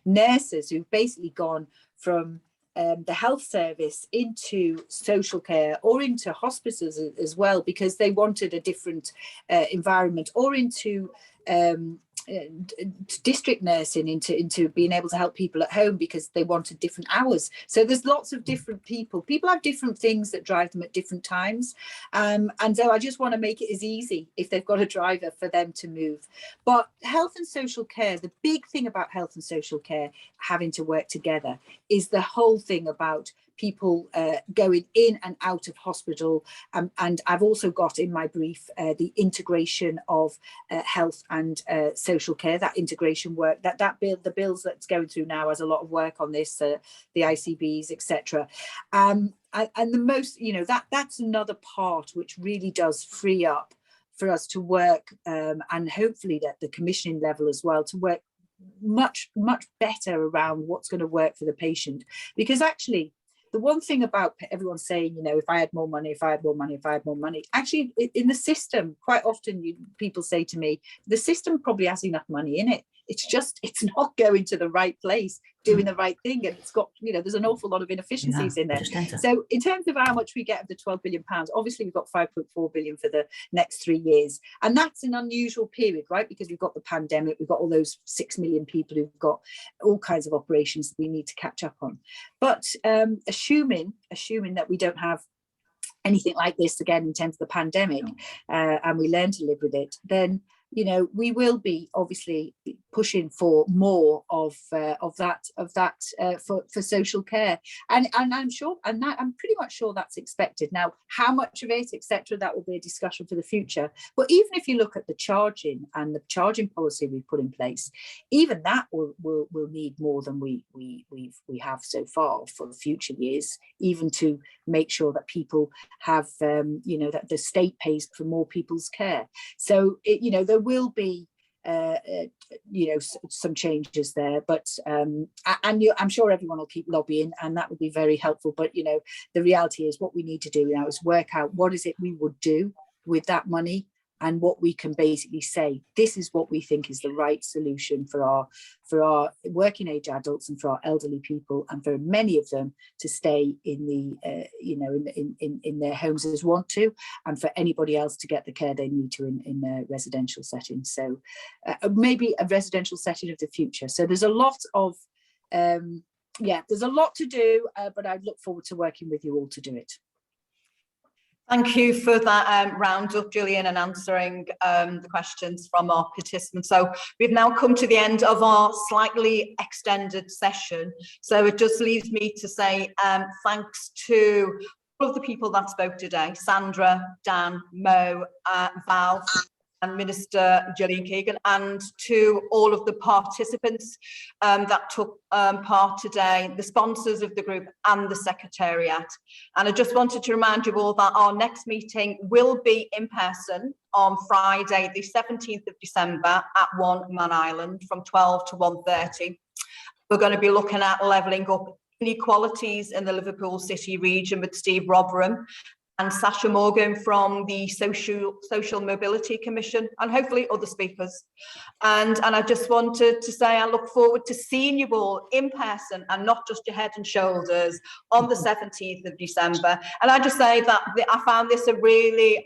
nurses who've basically gone from the health service into social care or into hospices as well, because they wanted a different environment, or into district nursing, into being able to help people at home because they wanted different hours. So there's lots of different people have different things that drive them at different times, and so I just want to make it as easy, if they've got a driver, for them to move. But health and social care, the big thing about health and social care having to work together is the whole thing about people going in and out of hospital, and I've also got in my brief the integration of health and social care, that integration work, the bills that's going through now has a lot of work on this, the ICBs, etc. And the most, you know, that's another part which really does free up for us to work, and hopefully at the commissioning level as well, to work much better around what's going to work for the patient. Because actually, the one thing about everyone saying, you know, if I had more money, if I had more money, if I had more money, actually in the system, quite often people say to me, the system probably has enough money in it. It's just, it's not going to the right place, doing the right thing. And it's got, you know, there's an awful lot of inefficiencies in there. So in terms of how much we get of the £12 billion, obviously we've got 5.4 billion for the next 3 years. And that's an unusual period, right? Because we've got the pandemic, we've got all those 6 million people who've got all kinds of operations that we need to catch up on. But assuming that we don't have anything like this again in terms of the pandemic, and we learn to live with it, then, you know, we will be obviously pushing for more of that for social care, and I'm sure, and that I'm pretty much sure that's expected. Now, how much of it, etc., that will be a discussion for the future. But even if you look at the charging and the charging policy we've put in place, even that will need more than we have so far for future years, even to make sure that people have you know, that the state pays for more people's care. So you know, there will be you know, some changes there, but I'm sure everyone will keep lobbying, and that would be very helpful. But you know, the reality is, what we need to do now is work out what is it we would do with that money, and what we can basically say, this is what we think is the right solution for our working age adults and for our elderly people, and for many of them to stay in the you know, in their homes as want to, and for anybody else to get the care they need to in a residential setting. So maybe a residential setting of the future. So there's a lot of there's a lot to do, but I look forward to working with you all to do it. Thank you for that roundup, Julian, and answering the questions from our participants. So we've now come to the end of our slightly extended session. So it just leaves me to say thanks to all of the people that spoke today: Sandra, Dan, Mo, Val, and Minister Gillian Keegan, and to all of the participants that took part today, the sponsors of the group and the Secretariat. And I just wanted to remind you all that our next meeting will be in person on Friday, the 17th of December at 1 Man Island from 12 to 1:30. We're going to be looking at levelling up inequalities in the Liverpool City region with Steve Rotherham and Sasha Morgan from the Social Mobility Commission, and hopefully other speakers. And I just wanted to say I look forward to seeing you all in person and not just your head and shoulders on the 17th of December. And I just say that I found this a really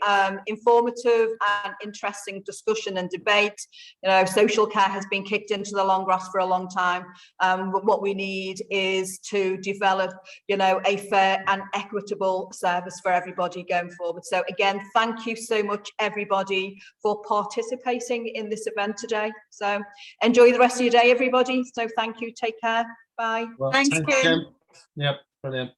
informative and interesting discussion and debate. You know, social care has been kicked into the long grass for a long time. What we need is to develop, you know, a fair and equitable service for everybody going forward. So again, thank you so much everybody for participating in this event today. So enjoy the rest of your day everybody. So thank you, take care, bye. Well, Thanks Kim. Yep, brilliant.